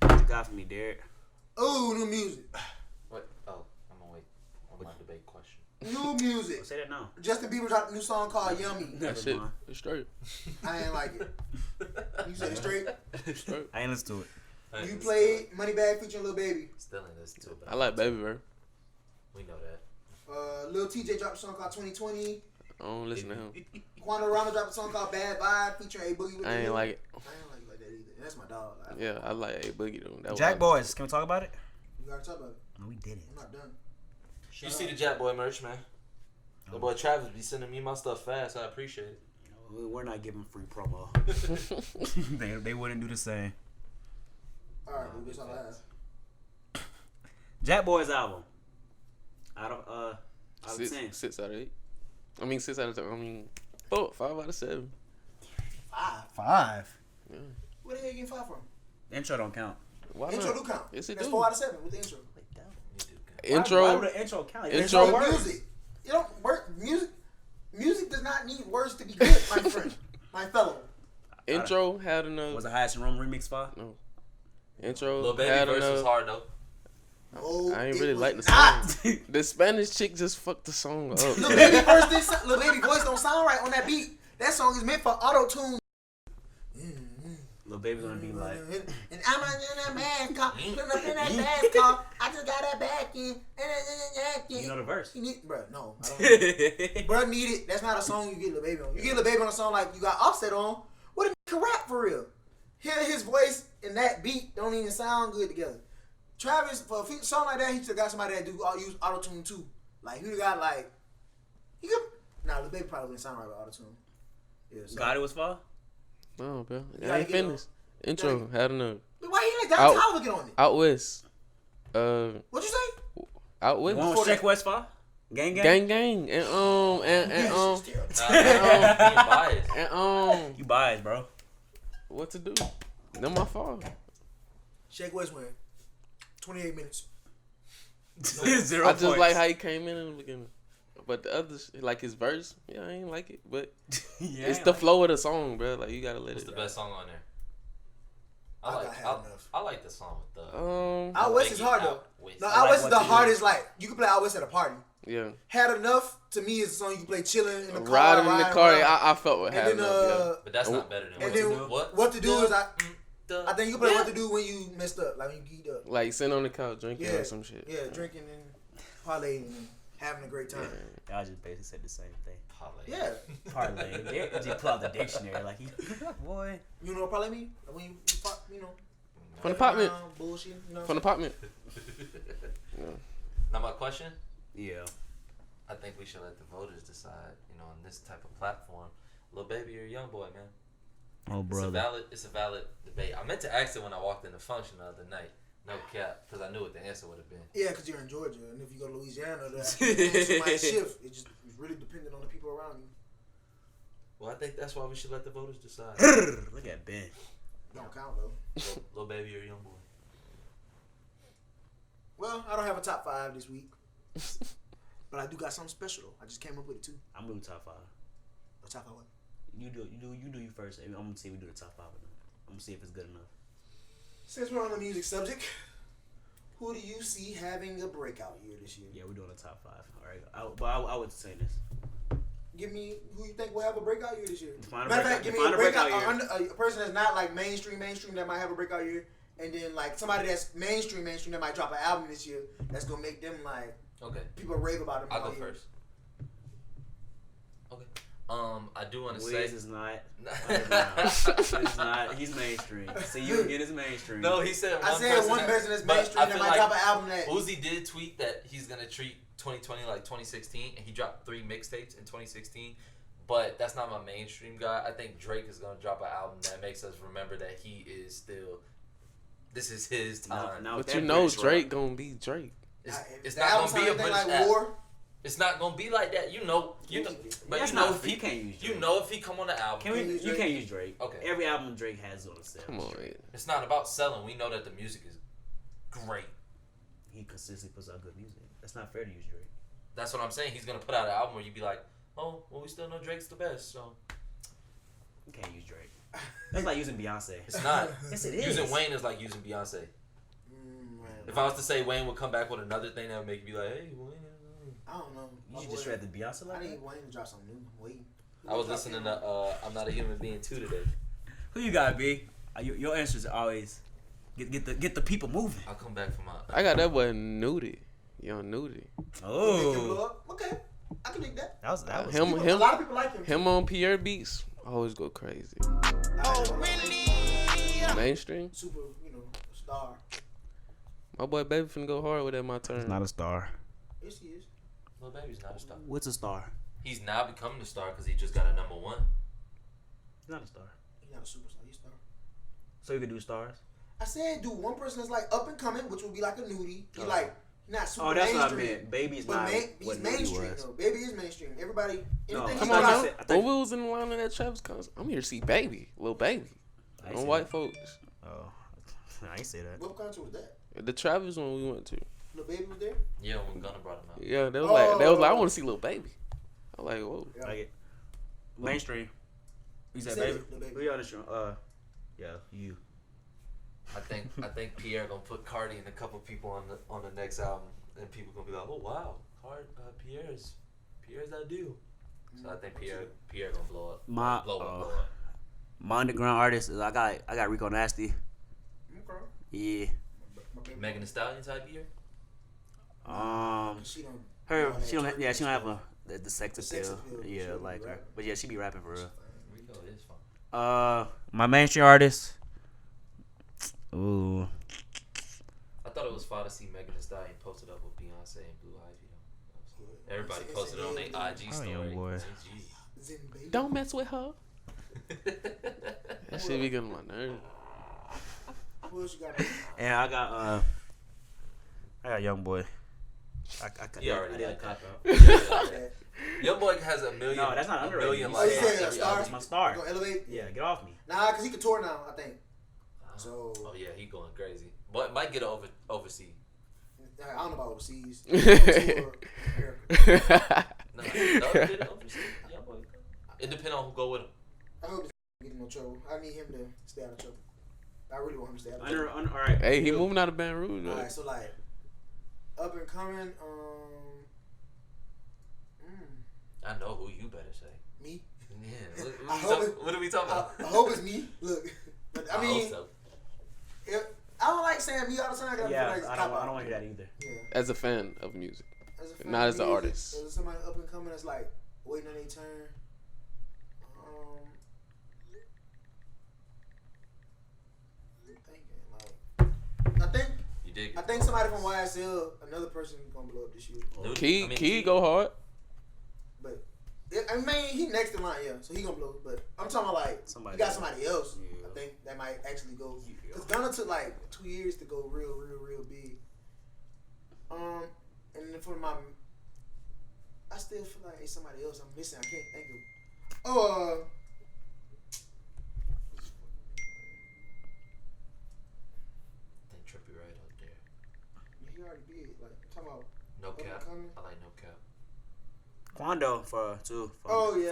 What you got for me, Derek? Ooh, new music. What? Oh, I'm gonna wait on my debate question. New music. Say that now. Justin Bieber dropped a new song called Yummy. That shit is straight. I ain't like it. You said it straight. Straight. I ain't listen to it. You played Moneybag featuring Lil Baby. Still ain't listen to it. I like Baby, bro. We know that. Lil TJ dropped a song called 2020. I don't listen to him. Quando Rama dropped a song called Bad Vibe featuring A Boogie with I ain't like it. I ain't like it like that either. And that's my dog. Yeah, I like A Boogie though. That was JACKBOYS, can we talk about it? We gotta talk about it. No, we didn't. I'm not done. You see the Jack Boy merch, man. The boy Travis be sending me my stuff fast. I appreciate it. We're not giving free promo. they wouldn't do the same. Alright, that's all I have. JACKBOYS album. Out of 10. 6 out of 8. I mean 6 out of 10. I mean 5 out of 7. 5. Yeah. Where the hell you getting 5 from? The intro don't count. Why Intro not? do count. Yes, it That's do. 4 out of 7 with the intro. Intro. Why would the intro count? Intro. It's all music. You don't work music. Music does not need words to be good, my friend, my fellow. Intro had enough. Was the Highest in Rome remix 5? No. Intro Lil Baby had verse was enough. hard though. Oh, I ain't it really was like the not. song. The Spanish chick just fucked the song up. Lil Baby verse, Lil Baby voice don't sound right on that beat. That song is meant for auto tune. Lil Baby's gonna be like, And I'm in that bad car, putting up in that bad car. I just got that back in. you know the verse. You need, bro, no, I don't. Bro, need it. That's not a song you get Lil Baby on. You get Lil Baby on a song like you got Offset on. What a can rap for real. Hear his voice and that beat don't even sound good together. Travis, for a song like that, he should have got somebody that use auto tune too. Like he got like, he could. Nah, Lil Baby probably wouldn't sound right with auto tune. Yeah, so. God, it was 5? No, bro. gotta I ain't get finished. Intro had enough. But why you let Don Tyler get on it? Out West. What'd you say? Out West. One with Shaq West 5? Gang. Gang. And Nah, you biased. and You biased, bro. what to do? Them my fault. Shaq West win. 28 minutes. 0 I just points. like how he came in the beginning. But the others, like his verse, yeah, I ain't like it. But Yeah, it's the flow of the song, bro. Like you gotta let What's it. the best song on there? Enough. I like the song with the. Out West is hard though. West. No, I Out like West is What the to Do. hardest. Like you can play Out West at a party. Yeah. Had Enough to me is a song you can play chilling in the car. Riding in the car, around. I felt what And happened. then But that's not better than and What then to Do. What to Do is I think you can play Yeah. What to Do when you messed up, like when you geeked up. Like sitting on the couch drinking Yeah, or some shit. Yeah, drinking and parlaying and having a great time. Y'all just basically said the same thing. Parlay. Yeah, Parlay. They just pull out the dictionary like, boy. you know what parlay mean? Like when you know. From the apartment. Bullshit. You know. From the apartment. Now my question. Yeah. I think we should let the voters decide. You know, on this type of platform, Lil Baby or Young Boy, man. Oh, brother. It's a valid debate. I meant to ask it when I walked in the function the other night. No cap, because I knew what the answer would have been. Yeah, because you're in Georgia, and if you go to Louisiana, the answer might shift. It's really dependent on the people around you. Well, I think that's why we should let the voters decide. Look at Ben. Don't count though. Little baby or young boy. Well, I don't have a top 5 this week, but I do got something special though. I just came up with it too. I'm doing top 5. A top 5 what? You do you first. I'm gonna see if we do the top 5 with them. I'm gonna see if it's good enough. Since we're on the music subject, who do you see having a breakout year this year? Yeah, we're doing the top 5. All right, I would say this. Give me who you think will have a breakout year this year. Define Matter of fact, give me a breakout year. a person that's not like mainstream that might have a breakout year, and then like somebody that's mainstream that might drop an album this year that's gonna make them like people rave about them. I'll go first. Okay. I do want to say Wiz is not. It's not. He's mainstream. See, you again is mainstream. No, he said one person that's mainstream that might drop an album that. Uzi did tweet that he's gonna treat 2020 like 2016, and he dropped 3 mixtapes in 2016. But that's not my mainstream guy. I think Drake is gonna drop an album that makes us remember that he is still. This is his time. But you know Drake gonna be Drake. It's not gonna be a British like War. It's not gonna be like that, you know. But that's you know not, if he you can't use Drake. You know if he come on the album. You can't use Drake. Okay. Every album Drake has on the sale. Come on, man. It's not about selling. We know that the music is great. He consistently puts out good music. That's not fair to use Drake. That's what I'm saying. He's gonna put out an album where you be like, oh, well, we still know Drake's the best, so you can't use Drake. That's like using Beyonce. It's not. Yes, it is. Using Wayne is like using Beyonce. If I was to say Wayne would come back with another thing that would make you be like, hey, Wayne. I don't know. You should just read the Beyonce like I need that? Wayne to drop something new. Wait. I was listening to I'm Not a Human Being 2 today. Who you got, B? Your answers are always get the people moving. I'll come back for my. I got that boy Nudie. Young Nudie. Oh. Okay. I can dig that. That was Him. A lot of people like him. Him on Pierre beats always go crazy. Oh, really? Mainstream. Super, star. My boy Baby finna go hard with that My Turn. He's not a star. Yes, he is. Lil Baby's not a star. What's a star? He's now becoming a star because he just got a number 1. He's not a star. He's not a superstar. He's a star. So you could do stars? I said, do one person that's like up and coming, which would be like a nudie. He like not super Oh, that's mainstream. what I meant. Baby's but not. He's mainstream though. Baby is mainstream. Everybody. Anything Come he on drops- now. When we was in the line of that Travis concert, I'm here to see Baby, Lil Baby. On white folks. Oh, I ain't say that. What concert was that? The Travis one we went to. Lil Baby was there. Yeah, when Gunna brought him out. Yeah, they was like, I want to see Lil Baby. I'm like, whoa. Yeah. Like it. Mainstream. You said Say Baby? it, Lil Baby. Who you on this show? Yeah, you. I think Pierre gonna put Cardi and a couple people on the next album, and people gonna be like, oh wow, Pierre's that dude. So I think Pierre gonna blow up. Blow up. My underground artist is I got Rico Nasty. Okay. Yeah. Megan Thee Stallion type year. She don't. She don't have the sex appeal. Yeah, sure, like her. right. But yeah, she be rapping for real. Rico is fun. My mainstream artist. Ooh. I thought it was fun to see Megan Thee Stallion posted up with Beyonce and Blue Ivy. Everybody posted it on their IG story. young boy. Don't mess with her. That shit be getting on my nerves. Who else you got? And I got young boy. You already I did a had cop that. out. Young boy has a million. No, that's not underrated. million You likes. said on a every star? album. It's my star. Gonna elevate? Yeah, get off me. Nah, cause he can tour now. I think. So. Oh yeah, he going crazy. But might get overseas. I don't know about overseas. No, did it overseas. Young boy. It depends on who go with him. I hope he get in no trouble. I need him to stay out of trouble. I really want him to stay out of trouble. All right. Hey, he moving out of Baton Rouge. All Right? right, so like up and coming. I know who you better say. Me. Yeah. I What are we talking about? I hope it's me. Look, but I mean, hope so. I don't like saying me all the time. 'Cause I Yeah, feel like it's I cop don't out. want to hear that either. Yeah. As a fan of music. As a fan Not of as an music, artist. As somebody up and coming that's like waiting on their turn. I think somebody from YSL, another person gonna blow up this year. Key go hard. But I mean, he next in line, yeah, so he gonna blow. But I'm talking about like you got somebody else. Yeah. I think that might actually go. Cause Gunna took like 2 years to go real big. And then for I still feel like it's somebody else I'm missing. I can't think of. he already big. Like talking about No cap. coming. I like no cap. Quando for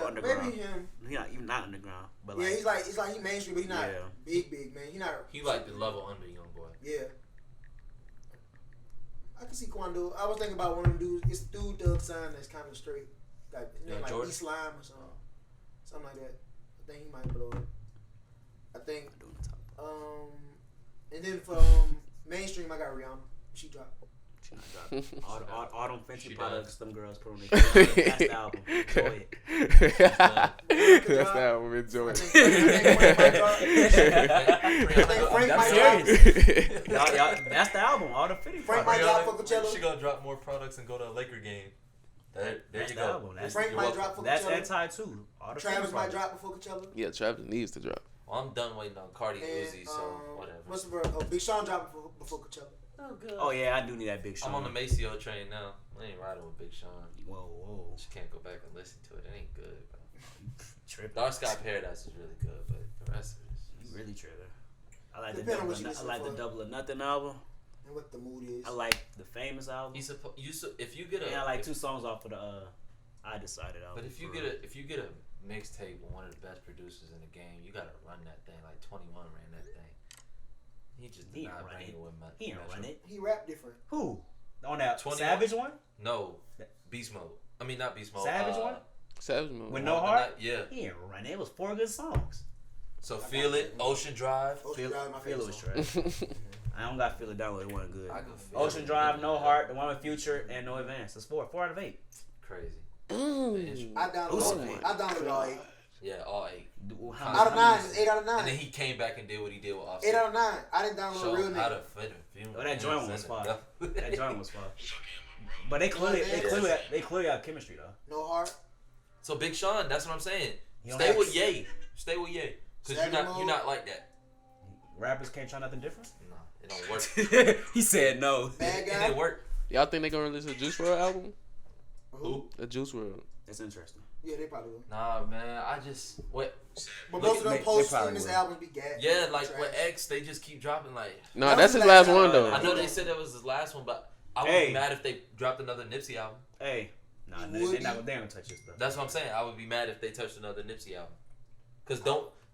underground. Maybe him. He not underground, but Yeah, he's like he mainstream, but he's not Yeah. big man. He not. He like the level under young boy. Yeah. I can see Quando. I was thinking about one of them dudes. It's the dude Doug Sign that's kind of straight. Like his name like Jordan? E-Slime or something like that. I think he might blow it. I think. And then for mainstream, I got Rihanna. She dropped. She not dropping. all them fancy She products does. them girls put on their face. That's the album. Enjoy it. That's the album. Enjoy I it. think Frank I'm might serious. drop. y'all, that's the album. All the fitty Frank products. might drop for Coachella. She gonna drop more products and go to a Laker game. There That's you the go. album. That's, Frank might drop for that's Coachella. anti too. All the Travis fitty might products. drop before Coachella. Yeah, Travis needs to drop. Well, I'm done waiting on Cardi And Uzi, so whatever. what's the word? Oh, Big Sean dropped before Coachella. Oh, good. Oh yeah, I do need that Big Sean. I'm on the Maceo train now. I ain't riding with Big Sean. Whoa. Just can't go back and listen to it. It ain't good, bro. Tripping. Dark Sky Paradise is really good, but the rest of it is You really tripping. I like Depending on what you I listen like the for. Double or Nothing album. And what the mood is. I like the Famous album. if you get a And I like two songs off of the I Decided album. but if you get a mixtape with one of the best producers in the game, you gotta run that thing like 21 ran that thing. He just did He not ain't run run it it. with my. He ain't run it. He rap different. Who? On that 21? Savage one? No, Beast Mode. I mean not Beast Mode. Savage one? Savage Mode. With no heart? Yeah. He ain't run it. It was 4 good songs. So Feel It, Ocean Drive. Ocean Drive, my Feel It favorite was song. trash. I don't got Feel It downloaded. It wasn't good. I can feel Ocean it. Drive, No Heart, the one with Future, and No Advance. That's 4 out of 8. Crazy. Mm. I downloaded all 8. Yeah, all 8. Out of 9, it's 8 out of 9. And then he came back and did what he did with Offset. 8 out of 9. I didn't download Show Real him how Nigga. to fit him. Oh, that joint was fire. That joint was fire. But they clearly have chemistry though. No Heart. So Big Sean, that's what I'm saying. He don't Stay have- with Ye. Stay with Ye. Because you're not like that. Rappers can't try nothing different. No, it don't work. He said no. Bad It Guy. didn't work. Y'all think they gonna release a Juice WRLD album? Who? A Juice WRLD. That's interesting. Yeah, they probably will. Nah, man. I just wait. But Look, most of them they posts probably in this will. album be gas. Yeah, like trash. with X, they just keep dropping like. No, That that's was his the last last one album. though. I know they said that was his last one, but I would Hey. be mad if they dropped another Nipsey album. Hey, nah, You they would not be? gonna touch this stuff. That's what I'm saying. I would be mad if they touched another Nipsey album. Cause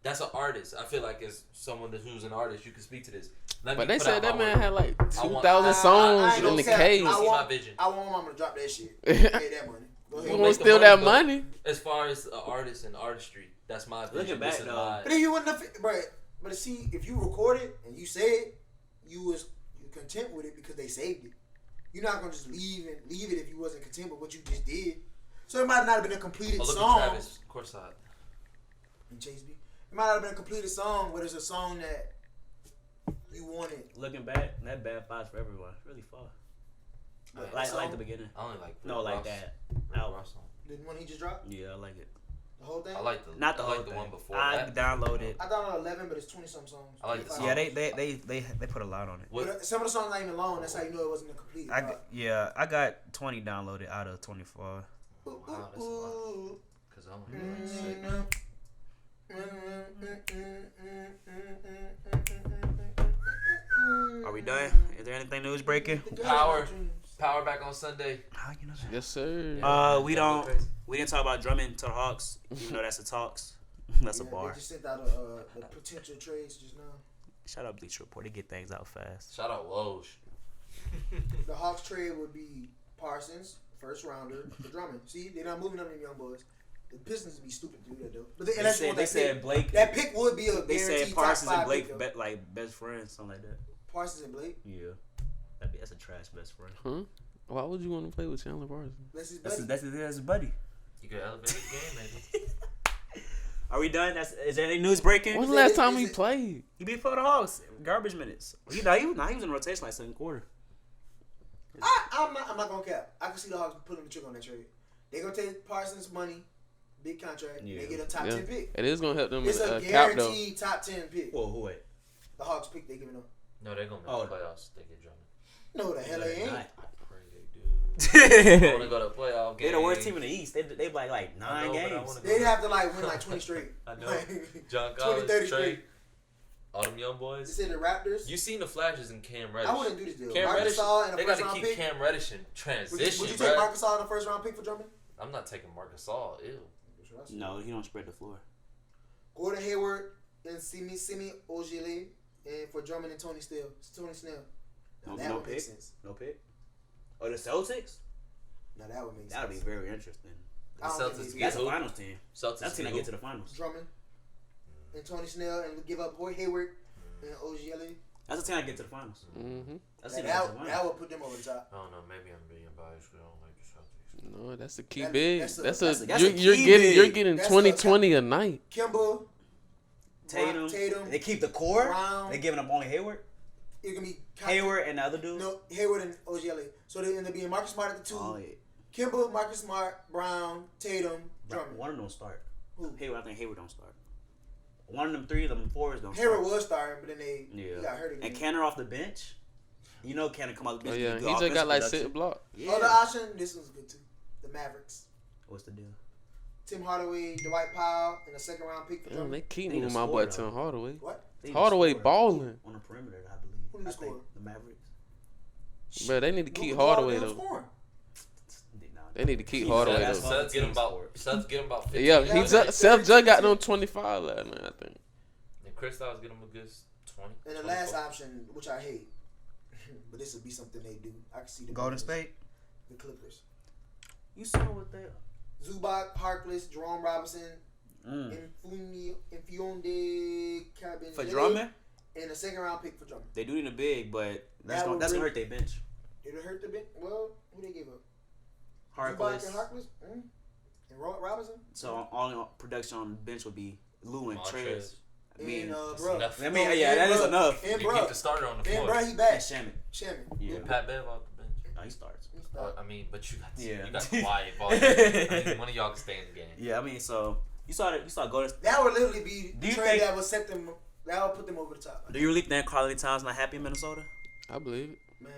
that's an artist. I feel like as someone who's an artist, you can speak to this. Let But me they put said out that my man work. had like I 2,000 want- songs I ain't in gonna the say- cage. I See want- my vision. I want mama to drop that shit. Pay that money. Go You ahead. We'll gonna make the steal money, that but- money? As far as the artist and artistry, that's my vision. Looking back, This is though. my- But if you wouldn't have, but see, if you record it and you say it, you content with it because they saved it. You're not gonna just leave it if you wasn't content with what you just did. So it might not have been a completed Oh, look song. at Travis. Of course not. And Chase B. It might not have been a completed song, but it's a song that you wanted. Looking back, that bad vibes for everyone. Really far. Like the beginning. I only like No, Rick like Ross. that. Rick Album. Ross song. The one he just dropped, Yeah, I like it. the whole thing. I like the Not the I whole like the thing. one before I that. downloaded. I downloaded 11, but it's 20 something songs. I like the 25. song. They put a lot on it. What? But some of the songs not even long. That's how you know it wasn't a complete. I got 20 downloaded out of 24. Wow, that's a lot. Cause I only got like 6. Are we done? Is there anything news breaking? Power back on Sunday. How you know that? Yes, sir. We didn't talk about Drummond to the Hawks, even though that's the talks. That's a bar. They just sent out a potential trades just now. Shout out Bleacher Report. They get things out fast. Shout out Woj. The Hawks trade would be Parsons, first rounder, for Drummond. See, they're not moving up them young boys. The Pistons would be stupid to do that though. But They said Blake. that pick would be a They guaranteed said Parsons top 5 and Blake pick, though. like best friends, something like that. Parsons and Blake. Yeah, that's a trash best friend. Huh? Why would you want to play with Chandler Parsons? That's his buddy. That's his buddy. You could elevate the game, maybe. Are we done? Is there any news breaking? When's the last time is he it- played? He beat for the Hawks. Garbage minutes. He was in rotation like second quarter. I'm not gonna cap. I can see the Hawks pulling the trigger on that trade. They gonna take Parsons' money, big contract. Yeah. They get a top 10 pick. It is gonna help them It's a cap though. guaranteed top 10 pick. Whoa, who wait? The Hawks pick they giving up. No, they're gonna make Oh. the playoffs. They get Drummond. No, the hell they ain't. I pray they do. I want to go to a playoff game. They're the worst team in the East. They like 9 I know, but I games. wanna go. They'd have to like win like 20 straight. I know. Like, John 20, Collins, 30 Trey. straight. All them young They boys. said the Raptors. You seen the flashes in Cam Reddish. I wouldn't do this deal. Cam Marcus Reddish, Gasol in the they first got to round keep pick. Cam Reddish in transition, Would you bruh. take Marcus Gasol in the first round pick for Drummond? I'm not taking Marcus Gasol. Ew. No, he don't spread the floor. Gordon Hayward and Simi Ojeleye, and for Drummond and Tony Snell. Now that would make sense. No pick. Oh, the Celtics? Now that would make sense. That would be very interesting. I don't think Celtics they get That's do. a who? finals team. Celtics That's the team that who? get to the finals. Drummond and Tony Snell and give up Boy Hayward and Ojeleye. That's the team that get to the finals. Mm-hmm. That's the team that get to the That finals. would put them over the top. I don't know. Maybe I'm being biased because I don't like the Celtics. No, that's a key That- big. that's a- That's that's a, a- that's you're, a you're key getting you're big. getting That's 2020 a night. Kimba, Tatum. They keep the core. Brown. They giving up only Hayward. It can be Hayward and the other dude. No, Hayward and Ojeleye. So they end up being Marcus Smart at the 2. Oh, yeah. Kimba, Marcus Smart, Brown, Tatum, Drummond. One of them don't start. Who? Hayward, I think Hayward don't start. One of them three, them fours don't Hayward start. was starting, but then he got hurt again. And Canner off the bench. You know Canner come off the Oh bench. yeah, with he good just got offensive like production. 6 blocks. Yeah. Other option, this one's good too. The Mavericks. What's the deal? Tim Hardaway, Dwight Powell, and a second round pick for Damn, Drummond. they keep They need moving a my boy scorer, Tim Hardaway. What? They need Hardaway a scorer balling. on the perimeter, I Who believe. need I a scorer? think the Mavericks. Bro, they need to keep Luka Hardaway Doncic though. scoring. They need to keep Keep Hardaway That's though. fine. Seth get him about 15. Yeah, Yeah, Seth just got them 25 last night, I think. And Kristaps get him a good 20. And the last option, which I hate, but this would be something they do. I can see the Golden Clippers. State. The Clippers. You saw what they. Zubac, Harkless, Jerome Robinson, Mm. Infuonde Cabin For Drummond, and a second round pick for Drummond. they do need a big, but that's That gonna would really- hurt their bench. Did it hurt the bit? Well, who they give up? Zubac Harkless. and Harkless? And Robinson? So all production on the bench would be Lou and Trez. I mean, And, bro. enough. I mean, yeah, that is enough. And, You bro. keep the starter on the And, floor. bro, he And back. Shaman. Shaman. Yeah. Pat Bev off the bench. No, he starts. I mean, but you got Yeah. you got Kawhi, Ball. I mean, one of y'all can stay in the game. Yeah, I mean, so you saw Golden State. That would literally be Do the you trade think- that would set them. That would put them over the top. Do you really think Carly Towns not happy in Minnesota? I believe it. Man,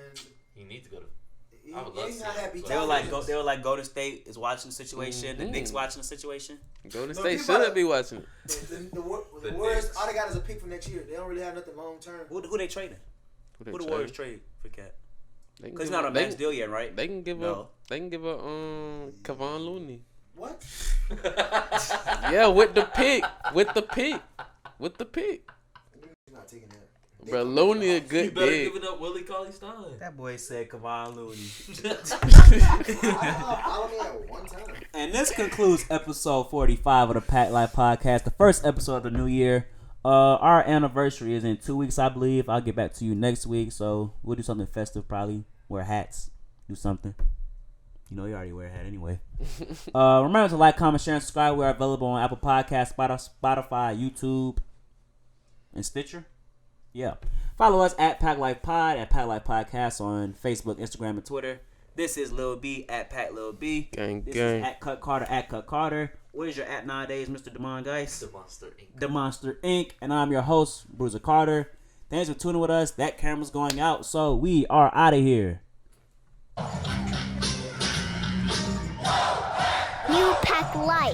He needs to go to. he, I would love he's to not see it. happy. They were like Golden State is watching the situation. The Mhm. Knicks watching the situation. Golden No, State people should are- be watching it. The The Warriors, Knicks. all they got is a pick for next year. They don't really have nothing long term. Who they trading? Who they Who the trade? Warriors trade for Cat? They can Because it's give not a up- max they- deal yet, right? They can give No. up. They can give up Kevon Looney. What? Yeah, with the pick. With the pick. With the pick. He's not taking that. Bro, Looney a You good better big. give it up, Willie Cauley-Stein. That boy said Kevon Looney. Follow me at one time. And this concludes episode 45 of the Pack Life Podcast, the first episode of the new year. Our anniversary is in 2 weeks, I believe. I'll get back to you next week, so we'll do something festive, probably wear hats, do something. You know, you already wear a hat anyway. Remember to like, comment, share, and subscribe. We are available on Apple Podcasts, Spotify, YouTube, and Stitcher. Yeah. Follow us at Pack Life Pod, at Pack Life Podcast on Facebook, Instagram, and Twitter. This is Lil B at Pack Lil B. Gang, This gang. is at Cut Carter at Cut Carter. What is your at nowadays, Mr. Demond Geist? The Monster Inc. The Monster Inc. And I'm your host, Bruiser Carter. Thanks for tuning with us. That camera's going out, so we are out of here. New Pack Light.